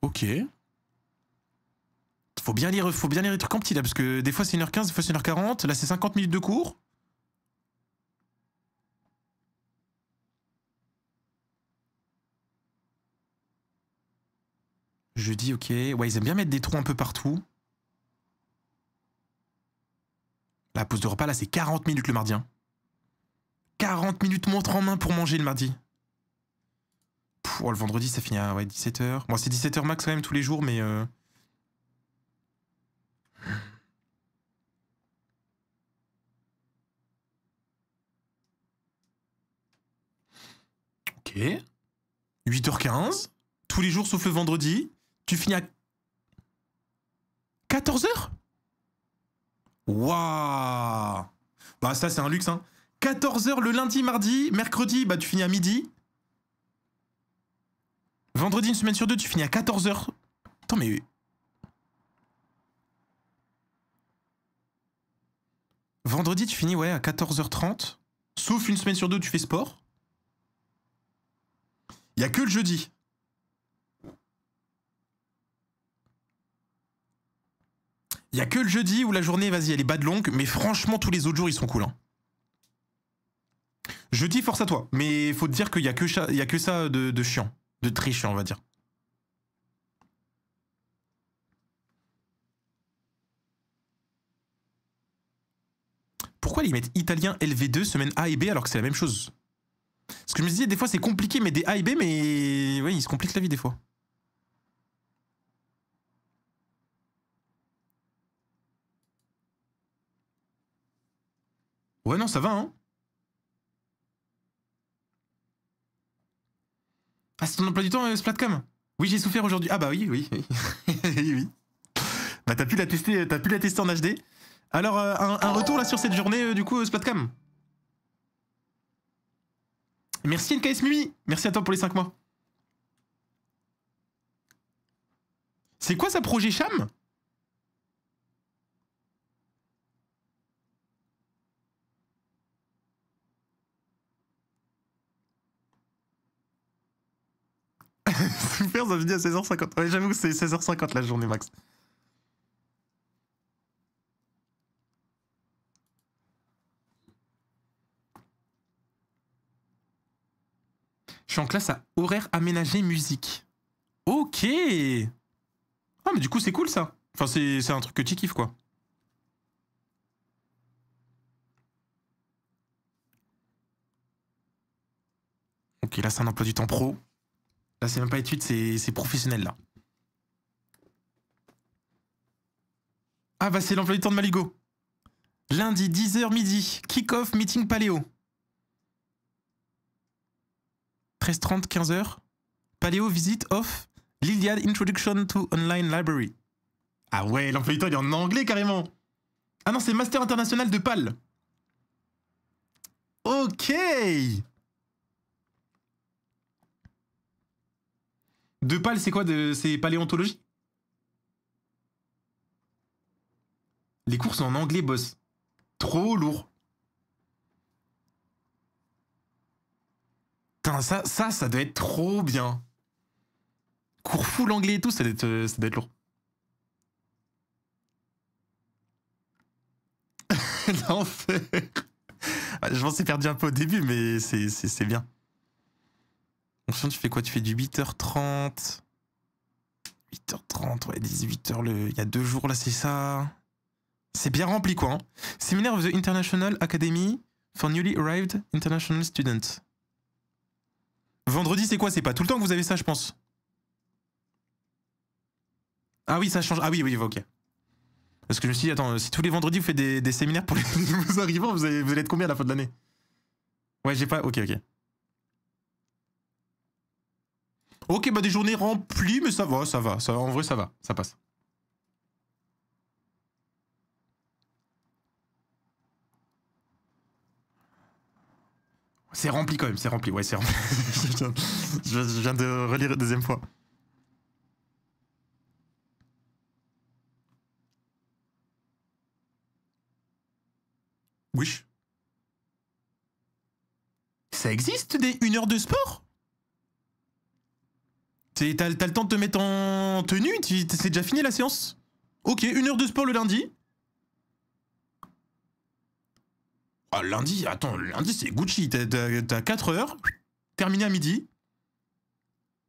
Ok. Faut bien lire les trucs en petit là, parce que des fois c'est 1h15, des fois c'est 1h40. Là, c'est 50 minutes de cours. Jeudi, ok. Ouais, ils aiment bien mettre des trous un peu partout. La pause de repas, là, c'est 40 minutes le mardi. Hein. 40 minutes montre en main pour manger le mardi. Pff, oh, le vendredi, ça finit à ouais, 17h. Bon, c'est 17h max quand même tous les jours, mais... Ok. 8h15. Tous les jours sauf le vendredi. Tu finis à 14h. Waouh. Bah ça, c'est un luxe, hein. 14h le lundi, mardi. Mercredi, bah tu finis à midi. Vendredi, une semaine sur deux, tu finis à 14h. Attends, mais... Vendredi, tu finis, ouais, à 14h30. Sauf une semaine sur deux, tu fais sport. Il n'y a que le jeudi. Il n'y a que le jeudi où la journée, vas-y, elle est bas de longue. Mais franchement, tous les autres jours, ils sont cool. Hein. Jeudi, force à toi. Mais il faut te dire qu'il n'y a, que ça de chiant. De très chiant, on va dire. Pourquoi ils mettent italien LV2, semaine A et B, alors que c'est la même chose? Parce que je me disais, des fois, c'est compliqué, mais des A et B, mais... Ouais, ils se compliquent la vie, des fois. Ouais, non, ça va, hein. Ah, c'est ton emploi du temps, Splatcam? Oui, j'ai souffert aujourd'hui. Ah bah oui, oui, oui. oui. Bah t'as pu la tester en HD. Alors, un retour là sur cette journée, du coup, Splatcam. Merci NKS Mimi. Merci à toi pour les 5 mois. C'est quoi ça, projet Cham? Super, ça finit à 16h50. Ouais, j'avoue que c'est 16h50 la journée max. Je suis en classe à horaire aménagé musique. Ok. Ah, mais du coup, c'est cool ça. Enfin, c'est un truc que tu kiffes, quoi. Ok, là, c'est un emploi du temps pro. Là, c'est même pas études, c'est professionnel, là. Ah, bah, c'est l'emploi du temps de Maligo. Lundi, 10h midi. Kick-off meeting paléo. 13h30, 15h. Paléo visit of l'Iliade Introduction to Online Library. Ah ouais, l'emploi du temps, il est en anglais, carrément. Ah non, c'est Master International de PAL. Ok. De PAL, c'est quoi c'est paléontologie? Les cours sont en anglais, boss. Trop lourd. Putain, ça doit être trop bien. Cours full anglais et tout, ça doit être lourd. L'enfer. Je m'en suis perdu un peu au début, mais c'est bien. Ensuite, tu fais quoi? Tu fais du 8h30. 8h30, ouais, 18h, il y a 2 jours, là, c'est ça. C'est bien rempli, quoi. Hein. Séminaire of the International Academy for Newly Arrived International Students. Vendredi, c'est quoi? C'est pas tout le temps que vous avez ça, je pense. Ah oui, ça change. Ah oui, oui, ok. Parce que je me suis dit, attends, si tous les vendredis vous faites des séminaires pour les nouveaux arrivants, vous allez être combien à la fin de l'année? Ouais, j'ai pas. Ok, ok. Ok, bah des journées remplies, mais ça va, ça va. Ça, en vrai, ça va, ça passe. C'est rempli quand même, c'est rempli. Ouais, c'est rempli. je viens de relire une deuxième fois. Wesh. Ça existe des 1 heure de sport? T'as le temps de te mettre en tenue? C'est déjà fini la séance? Ok, 1 heure de sport le lundi. Ah, lundi, attends, lundi c'est Gucci. T'as 4 heures, terminé à midi.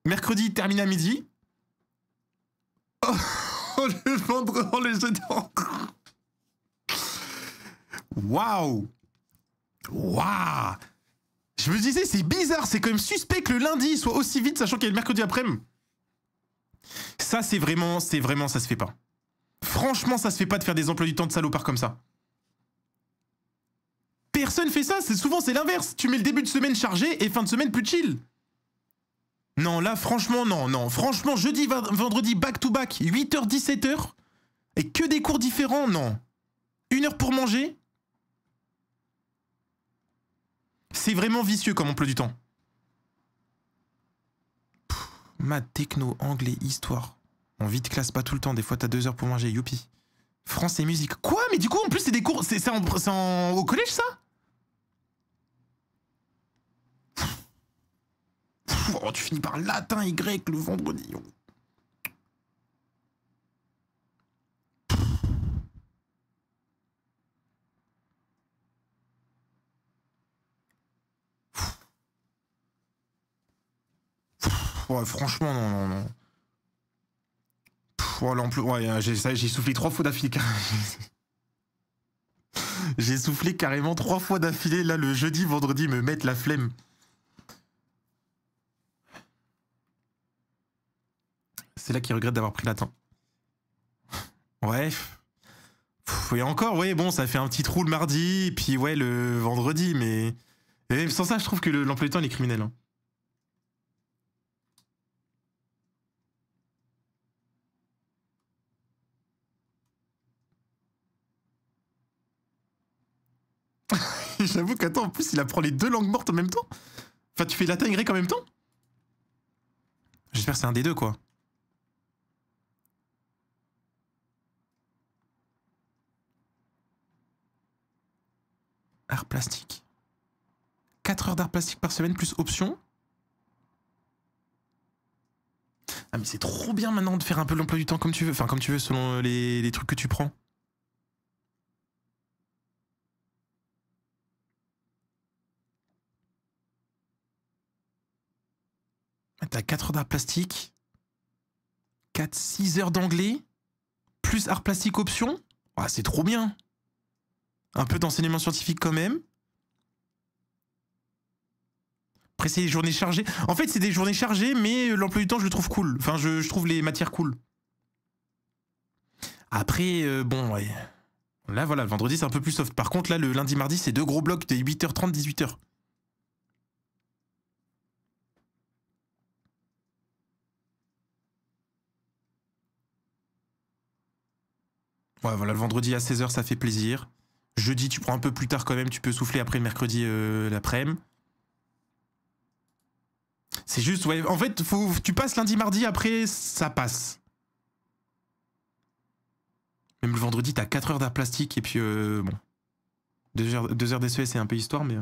Mercredi, terminé à midi. Oh, le vendredi, oh, le jeudi. Waouh! Waouh! Je me disais, c'est bizarre, c'est quand même suspect que le lundi soit aussi vite, sachant qu'il y a le mercredi après-midi. Ça, c'est vraiment, ça se fait pas. Franchement, ça se fait pas de faire des emplois du temps de salopard comme ça. Personne fait ça, souvent c'est l'inverse. Tu mets le début de semaine chargé et fin de semaine plus chill. Non, là, franchement, non. Franchement, jeudi, vendredi, back-to-back, 8h, 17h, et que des cours différents, non. 1 heure pour manger. C'est vraiment vicieux comme emploi du temps. Maths, techno, anglais, histoire. En vite classe, pas tout le temps, des fois t'as 2 heures pour manger, youpi. France et musique. Quoi? Mais du coup, en plus, c'est des cours. C'est au collège, ça? Oh, tu finis par latin et grec le vendredi. Ouais, franchement, non. Ouais, j'ai soufflé 3 fois d'affilée. J'ai soufflé carrément 3 fois d'affilée. Là, le jeudi, vendredi, me mettent la flemme. C'est là qu'il regrette d'avoir pris latin. Ouais. Et encore, ouais, bon, ça fait un petit trou le mardi, puis ouais, le vendredi, mais... Et même sans ça, je trouve que l'emploi du temps, il est criminel. Hein. J'avoue qu'attends, en plus, il apprend les 2 langues mortes en même temps. Enfin, tu fais latin et grec en même temps? J'espère que c'est un des deux, quoi. Art plastique. 4 heures d'art plastique par semaine plus option. Ah, mais c'est trop bien maintenant de faire un peu l'emploi du temps comme tu veux. Enfin, comme tu veux, selon les trucs que tu prends. T'as 4 heures d'art plastique. 6 heures d'anglais. Plus art plastique option. Ah, c'est trop bien. Un peu d'enseignement scientifique quand même. Après, c'est des journées chargées. En fait, c'est des journées chargées, mais l'emploi du temps, je le trouve cool. Enfin, je trouve les matières cool. Après, bon, ouais. Là, voilà, le vendredi, c'est un peu plus soft. Par contre, là, le lundi, mardi, c'est 2 gros blocs de 8h30, 18h. Ouais, voilà, le vendredi à 16h, ça fait plaisir. Jeudi, tu prends un peu plus tard quand même, tu peux souffler après le mercredi l'après-midi. C'est juste, ouais, en fait, tu passes lundi, mardi, après, ça passe. Même le vendredi, t'as 4 heures d'art plastique et puis, bon. 2 heures d'SES, c'est un peu histoire, mais...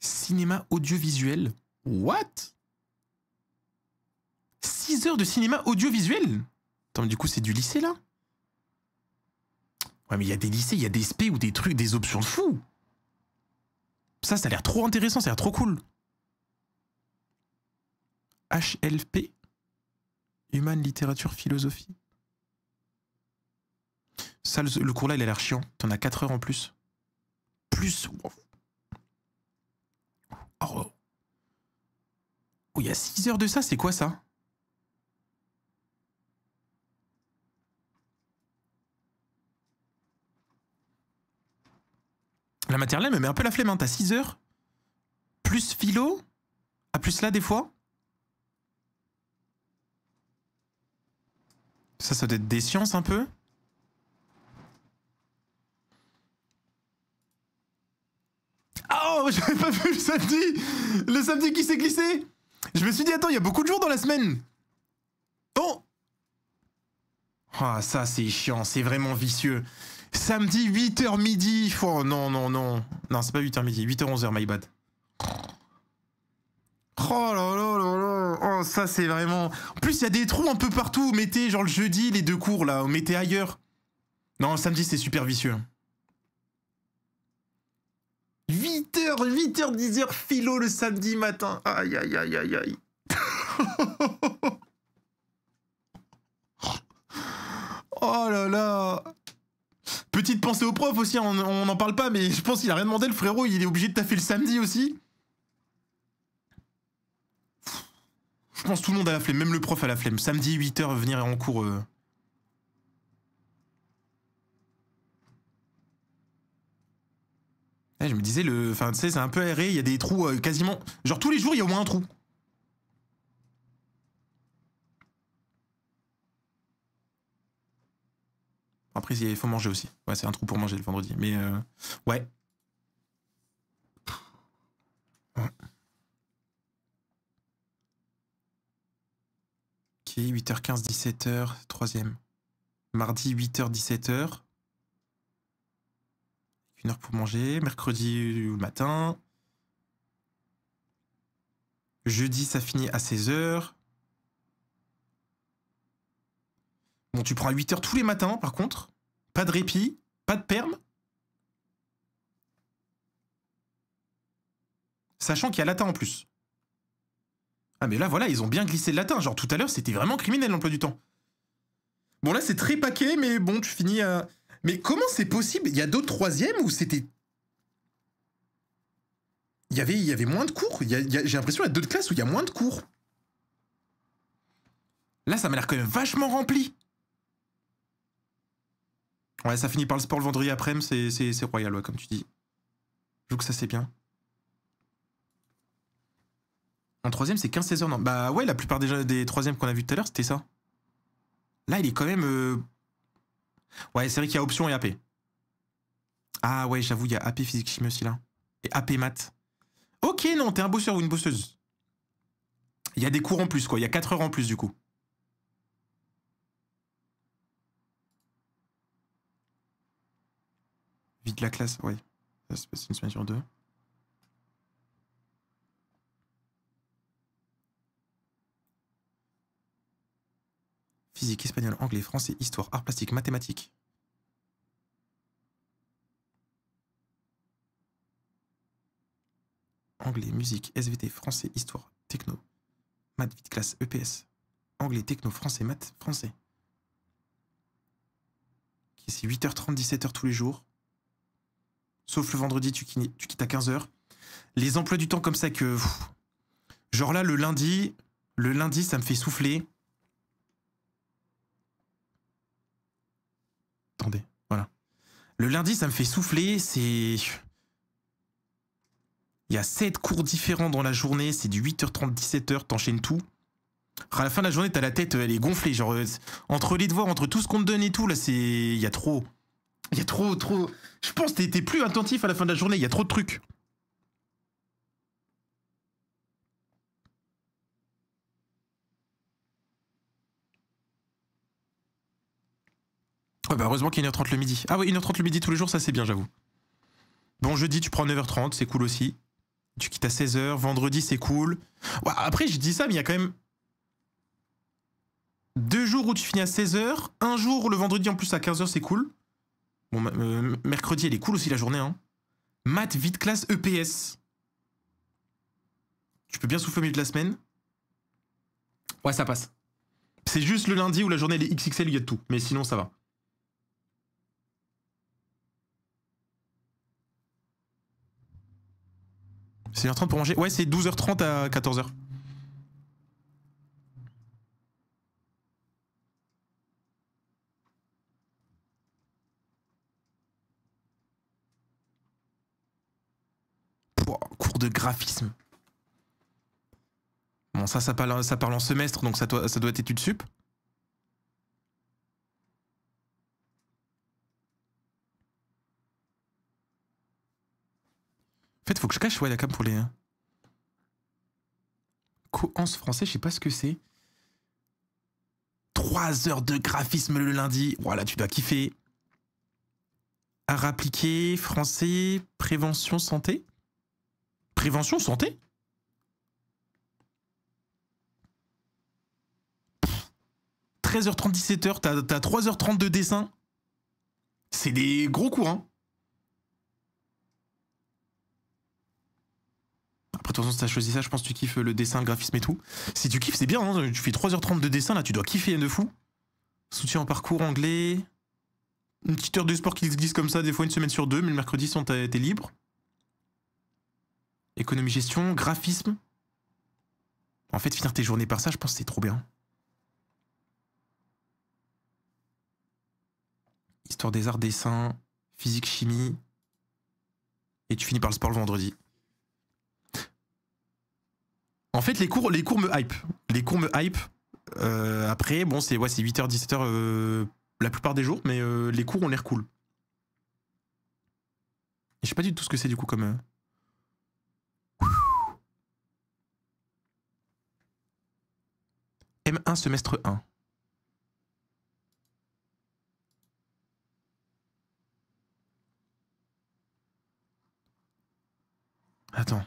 Cinéma audiovisuel. What? 6 heures de cinéma audiovisuel? Attends, mais du coup, c'est du lycée, là? Ouais, mais il y a des lycées, il y a des SP ou des trucs, des options de fou. Ça a l'air trop intéressant, ça a l'air trop cool. HLP? Human Littérature Philosophie. Ça, le cours là, il a l'air chiant. T'en as 4 heures en plus. Plus. Oh, il y a 6 heures de ça, c'est quoi ça? La maternelle me met un peu la flemme, hein. T'as 6 heures. Plus philo. Ah, plus là, des fois. Ça doit être des sciences un peu. Oh, j'avais pas vu le samedi. Le samedi qui s'est glissé. Je me suis dit, attends, il y a beaucoup de jours dans la semaine. Oh. Ah, ça, c'est chiant. C'est vraiment vicieux. Samedi, 8h midi. Oh, non, non, non. Non, c'est pas 8h midi. 8h, 11h, my bad. Oh là là là là. Oh, ça, c'est vraiment... En plus, il y a des trous un peu partout. Mettez, genre, le jeudi, les 2 cours, là. Mettez ailleurs. Non, le samedi, c'est super vicieux. 8h, 8h, 10h philo le samedi matin. Aïe, aïe, aïe, aïe, aïe. Oh là là. Petite pensée au prof aussi, on n'en parle pas, mais je pense qu'il a rien demandé, le frérot, il est obligé de taffer le samedi aussi. Je pense que tout le monde a la flemme, même le prof a la flemme. Samedi, 8h, venir en cours... Ouais, je me disais, enfin, tu sais, c'est un peu aéré, il y a des trous quasiment... Genre tous les jours, il y a au moins un trou. Après, il faut manger aussi. Ouais, c'est un trou pour manger le vendredi. Mais ouais. Ok, 8h15, 17h, troisième. Mardi, 8h, 17h. 1 heure pour manger. Mercredi le matin. Jeudi, ça finit à 16h. Bon, tu prends à 8h tous les matins, par contre. Pas de répit, pas de perme. Sachant qu'il y a latin en plus. Ah, mais là, voilà, ils ont bien glissé le latin. Genre, tout à l'heure, c'était vraiment criminel l'emploi du temps. Bon, là, c'est très paquet, mais bon, tu finis à... Mais comment c'est possible? Il y a d'autres troisièmes où c'était... Il y avait moins de cours. J'ai l'impression qu'il y a d'autres classes où il y a moins de cours. Là, ça m'a l'air quand même vachement rempli. Ouais, ça finit par le sport le vendredi après-midi, c'est royal, ouais, comme tu dis. Je trouve que ça, c'est bien. En troisième, c'est 15-16 heures, non? Bah ouais, la plupart des troisièmes qu'on a vu tout à l'heure, c'était ça. Là, il est quand même... Ouais, c'est vrai qu'il y a option et AP. Ah ouais, j'avoue, il y a AP physique chimie aussi, là. Et AP maths. Ok, non, t'es un bosseur ou une bosseuse. Il y a des cours en plus, quoi. Il y a 4 heures en plus, du coup. Vite la classe, ouais. Ça se passe une semaine sur 2. Physique, espagnol, anglais, français, histoire, art plastique, mathématiques. Anglais, musique, SVT, français, histoire, techno, maths, vite classe, EPS. Anglais, techno, français, maths, français. Ok, c'est 8h30, 17h tous les jours. Sauf le vendredi, tu quittes à 15h. Les emplois du temps comme ça que... Genre là, le lundi, ça me fait souffler. Attendez, voilà. Le lundi, ça me fait souffler, c'est... Il y a 7 cours différents dans la journée, c'est du 8h30, 17h, t'enchaînes tout. À la fin de la journée, t'as la tête, elle est gonflée. Genre, entre les devoirs, entre tout ce qu'on te donne et tout, là, c'est... Il y a trop... Je pense que t'es plus attentif à la fin de la journée, il y a trop de trucs. Ouais, bah heureusement qu'il y a 1h30 le midi. Ah oui, 1h30 le midi tous les jours, ça c'est bien, j'avoue. Bon, jeudi, tu prends 9h30, c'est cool aussi. Tu quittes à 16h. Vendredi, c'est cool. Ouais, après, je dis ça, mais il y a quand même 2 jours où tu finis à 16h. Un jour, le vendredi en plus à 15h, c'est cool. Bon, mercredi, elle est cool aussi la journée. Hein. Maths, vite classe, EPS. Tu peux bien souffler au milieu de la semaine. Ouais, ça passe. C'est juste le lundi où la journée elle est XXL, il y a de tout. Mais sinon, ça va. C'est 1h30 pour manger. Ouais, c'est 12h30 à 14h. Cours de graphisme. Bon, ça parle en semestre, donc ça doit être études sup. En fait, faut que je cache, ouais, la cam pour les... Coance français, je sais pas ce que c'est. 3 heures de graphisme le lundi. Voilà, tu dois kiffer. Art appliqué, français, prévention, santé. Prévention, santé 13h30, 17h, t'as 3h30 de dessin. C'est des gros cours, hein. Après, de toute façon, si t'as choisi ça, je pense que tu kiffes le dessin, le graphisme et tout. Si tu kiffes, c'est bien, hein. Tu fais 3h30 de dessin, là, tu dois kiffer de fou. Soutien en parcours anglais. Une petite heure de sport qui se glisse comme ça, des fois une semaine sur 2, mais le mercredi, t'es libre. Économie, gestion, graphisme. En fait, finir tes journées par ça, je pense que c'est trop bien. Histoire des arts, dessin, physique, chimie. Et tu finis par le sport le vendredi. En fait, les cours me hype. Les cours me hype. Après, bon, c'est 8h, 17h la plupart des jours, mais les cours ont l'air cool. Et je sais pas du tout ce que c'est du coup comme... M1 semestre 1. Attends.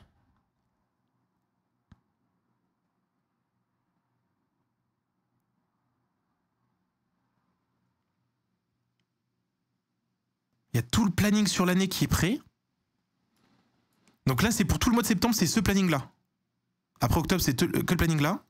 Il y a tout le planning sur l'année qui est prêt. Donc là, c'est pour tout le mois de septembre, c'est ce planning-là. Après octobre, c'est que le planning-là.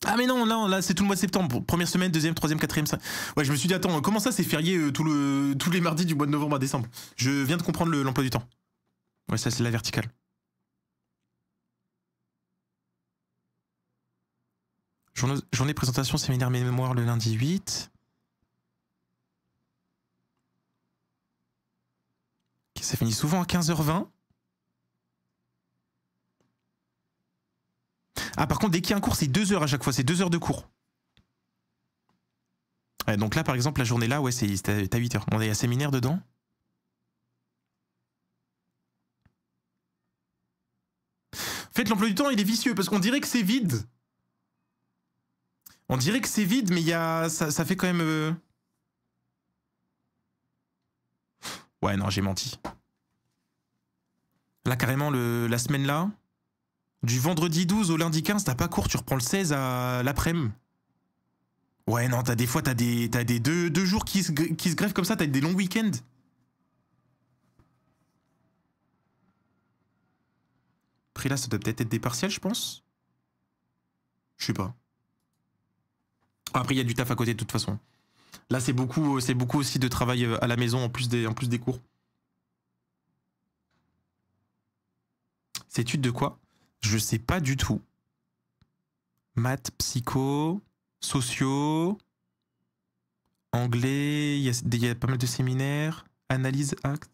Ah mais non, là c'est tout le mois de septembre. Première semaine, deuxième, troisième, quatrième, cinquième. Ouais, je me suis dit, attends, comment ça c'est férié tous les mardis du mois de novembre à décembre? Je viens de comprendre l'emploi du temps. Ouais, ça c'est la verticale. Journée présentation, séminaire mémoire le lundi 8. Okay, ça finit souvent à 15h20. Ah, par contre, dès qu'il y a un cours, c'est 2 heures à chaque fois. C'est 2 heures de cours. Ouais, donc là, par exemple, la journée là, ouais, c'est à 8h. On est à séminaire dedans. En fait, l'emploi du temps, il est vicieux parce qu'on dirait que c'est vide. On dirait que c'est vide, mais il y a... ça fait quand même... Ouais, non, j'ai menti. Là, carrément, la semaine là, du vendredi 12 au lundi 15, t'as pas cours, tu reprends le 16 à l'après-midi. Ouais, non, t'as des fois, t'as des deux jours qui se greffent comme ça, t'as des longs week-ends. Après là, ça doit peut-être être des partiels, je pense. Je sais pas. Après, il y a du taf à côté de toute façon. Là, c'est beaucoup aussi de travail à la maison en plus des cours. C'est étude de quoi? Je sais pas du tout. Maths, psycho, sociaux, anglais, il y a pas mal de séminaires, analyse, acte,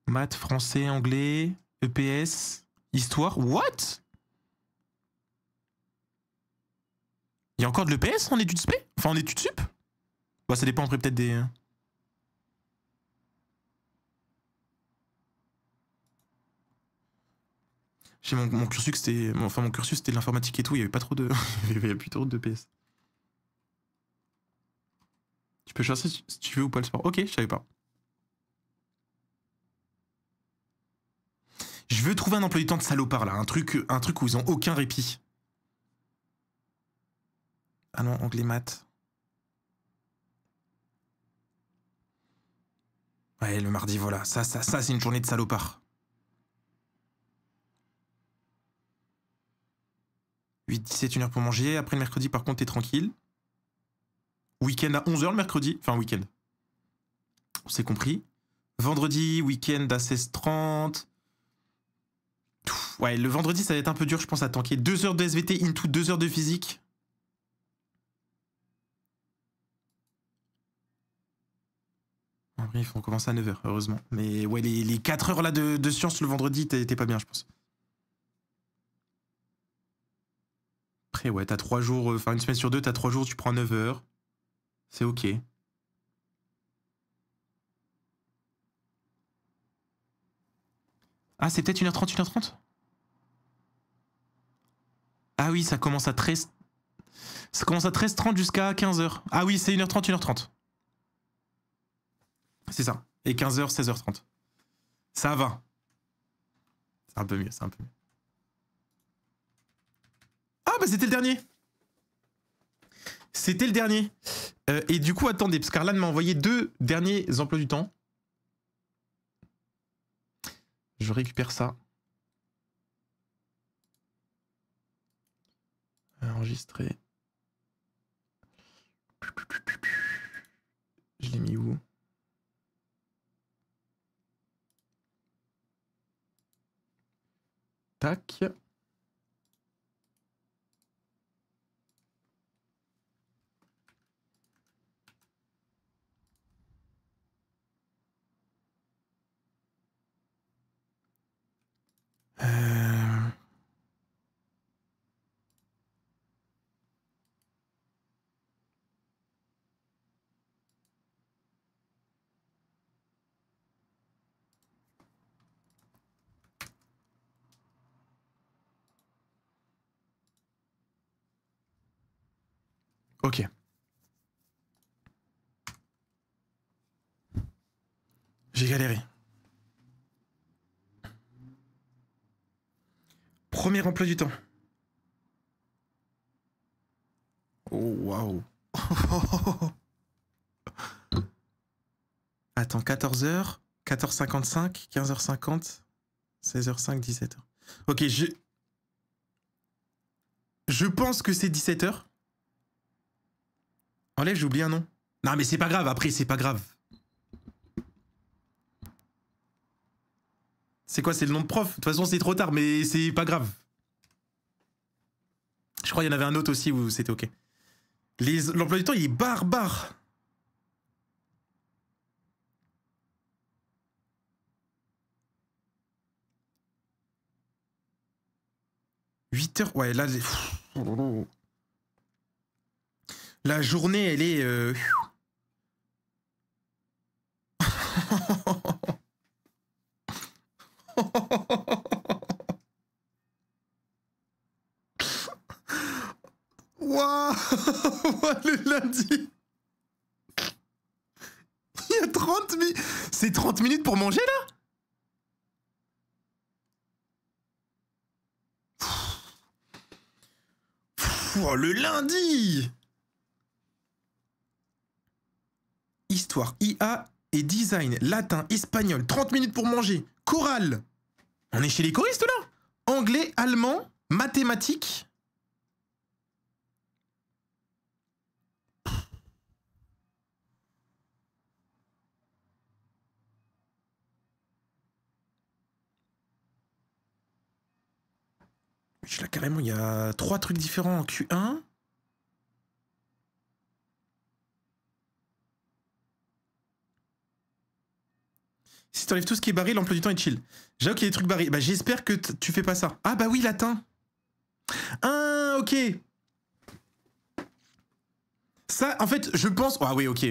maths, français, anglais, EPS, histoire. What? Il y a encore de l'EPS en études spé? Enfin, en études sup? Bah, ça dépend après peut-être des... J'ai mon cursus, c'était... Enfin, mon cursus, c'était l'informatique et tout, il y avait pas trop de... il y avait plus trop de PS. Tu peux choisir si tu veux ou pas le sport. Ok, je savais pas. Je veux trouver un emploi du temps de salopard, là. Un truc où ils ont aucun répit. Ah non, anglais maths. Ouais, le mardi, voilà. Ça c'est une journée de salopard. 8-17, 1 heure pour manger. Après le mercredi, par contre, t'es tranquille. Week-end à 11h le mercredi. Enfin, week-end. On s'est compris. Vendredi, week-end à 16h30. Ouais, le vendredi, ça va être un peu dur, je pense, à tanker. 2 heures de SVT into 2 heures de physique. Après, il faut commencer à 9h, heureusement. Mais ouais, les 4 heures là de sciences le vendredi, t'es pas bien, je pense. Après, ouais, t'as 3 jours, enfin une semaine sur 2, t'as 3 jours, tu prends 9 heures. C'est ok. Ah, c'est peut-être 1h30, 1h30 ? Ah oui, ça commence à 13... Ça commence à 13h30 jusqu'à 15h. Ah oui, c'est 1h30, 1h30. C'est ça. Et 15h, 16h30. Ça va. C'est un peu mieux, c'est un peu mieux. Ah bah c'était le dernier. C'était le dernier. Et du coup, attendez, parce qu'Arlan m'a envoyé 2 derniers emplois du temps. Je récupère ça. Enregistrer. Je l'ai mis où? Tac. Ok. J'ai galéré. Premier emploi du temps. Oh, waouh. Attends, 14h, 14h55, 15h50, 16h05, 17h. Ok, je pense que c'est 17h. Enlève, j'ai oublié un nom. Non, mais c'est pas grave, après, c'est pas grave. C'est quoi, c'est le nom de prof? De toute façon, c'est trop tard, mais c'est pas grave. Je crois qu'il y en avait un autre aussi où c'était ok. L'emploi du temps, il est barbare. « 8h, ouais, là... La journée, elle est... Waouh. Le lundi. Il y a 30 minutes. C'est 30 minutes pour manger, là? Pouh, le lundi. Histoire, IA et design, latin, espagnol, 30 minutes pour manger, chorale. On est chez les choristes là. Anglais, allemand, mathématiques. Là, carrément, il y a 3 trucs différents en Q1. Si t'enlèves tout ce qui est barré, l'emploi du temps est chill. J'avoue qu'il y a des trucs barrés. Bah, j'espère que tu fais pas ça. Ah, bah oui, latin. Ah, ok. Ça, en fait, je pense... Ah oui, ok.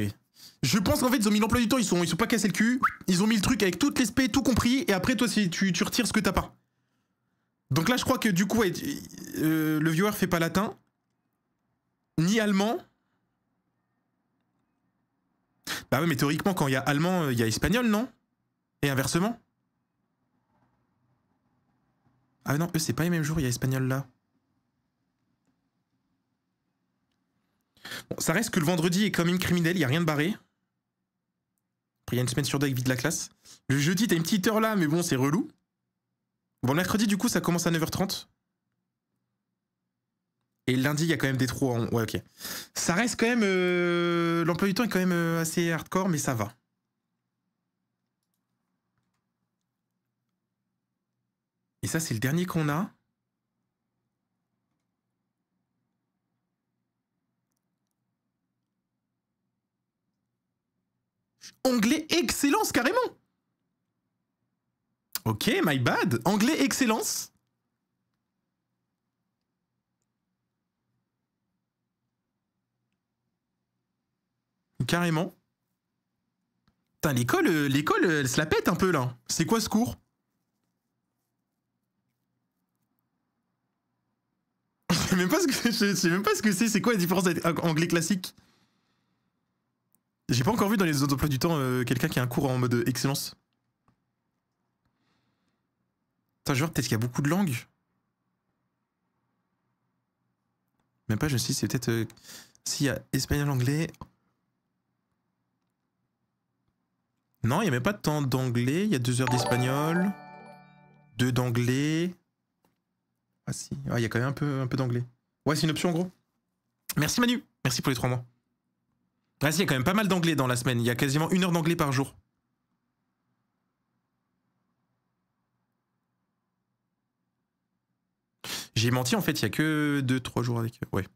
Je pense qu'en fait, ils ont mis l'emploi du temps, ils sont pas cassés le cul. Ils ont mis le truc avec toutes les spé, tout compris. Et après, toi, tu retires ce que t'as pas. Donc là, je crois que du coup, ouais, le viewer fait pas latin. Ni allemand. Bah ouais, mais théoriquement, quand il y a allemand, il y a espagnol, non? Et inversement. Ah non, eux, c'est pas les mêmes jours, il y a espagnol là. Bon, ça reste que le vendredi est quand même criminel, il n'y a rien de barré. Après, il y a une semaine sur deux avec vide la classe. Le jeudi, t'as une petite heure là, mais bon, c'est relou. Bon, le mercredi, du coup, ça commence à 9h30. Et le lundi, il y a quand même des trous en... Ouais, ok. Ça reste quand même... L'emploi du temps est quand même assez hardcore, mais ça va. Et ça, c'est le dernier qu'on a. Anglais excellence, carrément. Ok, my bad. Anglais excellence. Carrément. Putain, l'école, elle se la pète un peu, là. C'est quoi ce cours? Je sais même pas ce que c'est. C'est quoi la différence avec anglais classique? J'ai pas encore vu dans les autres emplois du temps quelqu'un qui a un cours en mode excellence. Attends, genre, peut-être qu'il y a beaucoup de langues. Même pas, je me suis dit, c'est peut-être... S'il y a espagnol, anglais... Non, il n'y a même pas de temps d'anglais. Il y a 2 heures d'espagnol. 2 d'anglais. Ah si, ah, il y a quand même un peu d'anglais. Ouais, c'est une option en gros. Merci Manu, merci pour les 3 mois. Ah si, il y a quand même pas mal d'anglais dans la semaine. Il y a quasiment 1 heure d'anglais par jour. J'ai menti, en fait, il y a que 2-3 jours avec eux. Ouais.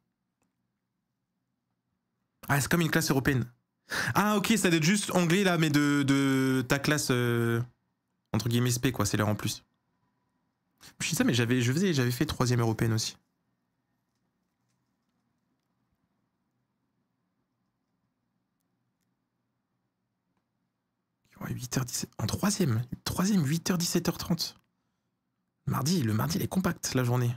Ah, c'est comme une classe européenne. Ah, ok, ça doit être juste anglais, là, mais de ta classe, entre guillemets, SP, quoi. C'est l'heure en plus. Je dis ça, mais j'avais fait 3ème européenne aussi. Ouais, 8h17. En 3ème. 3ème, 8h, 17h30. Le mardi, il est compact, la journée.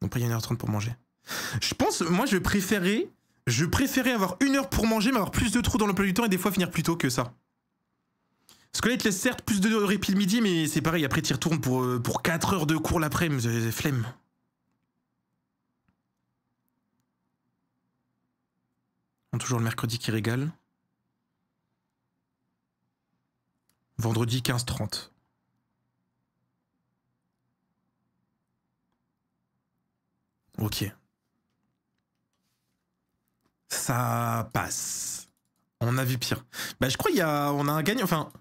Donc après, il y a 1h30 pour manger. Je pense, moi, je préférais avoir 1 heure pour manger, mais avoir plus de trous dans l'emploi du temps et des fois finir plus tôt que ça. Parce que là, il te laisse certes plus de répit le midi, mais c'est pareil, après, tu y retournes pour 4 heures de cours l'après-midi, flemme. Toujours le mercredi qui régale. Vendredi 15h30. Ok. Ça passe. On a vu pire. Bah, je crois on a un gagnant. Enfin,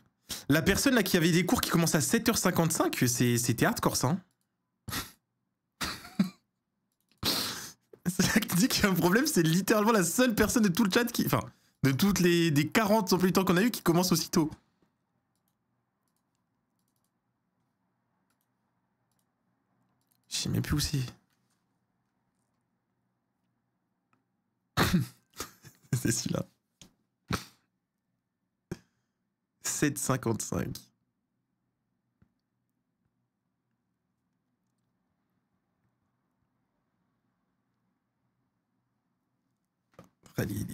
la personne là qui avait des cours qui commencent à 7h55, c'était hardcore ça. Hein. C'est là que tu dis qu'il y a un problème, c'est littéralement la seule personne de tout le chat qui. Enfin, de toutes des 40 emplois du temps qu'on a eu qui commence aussitôt. Je sais même plus où c'est. C'est celui-là. 7h55. Allez,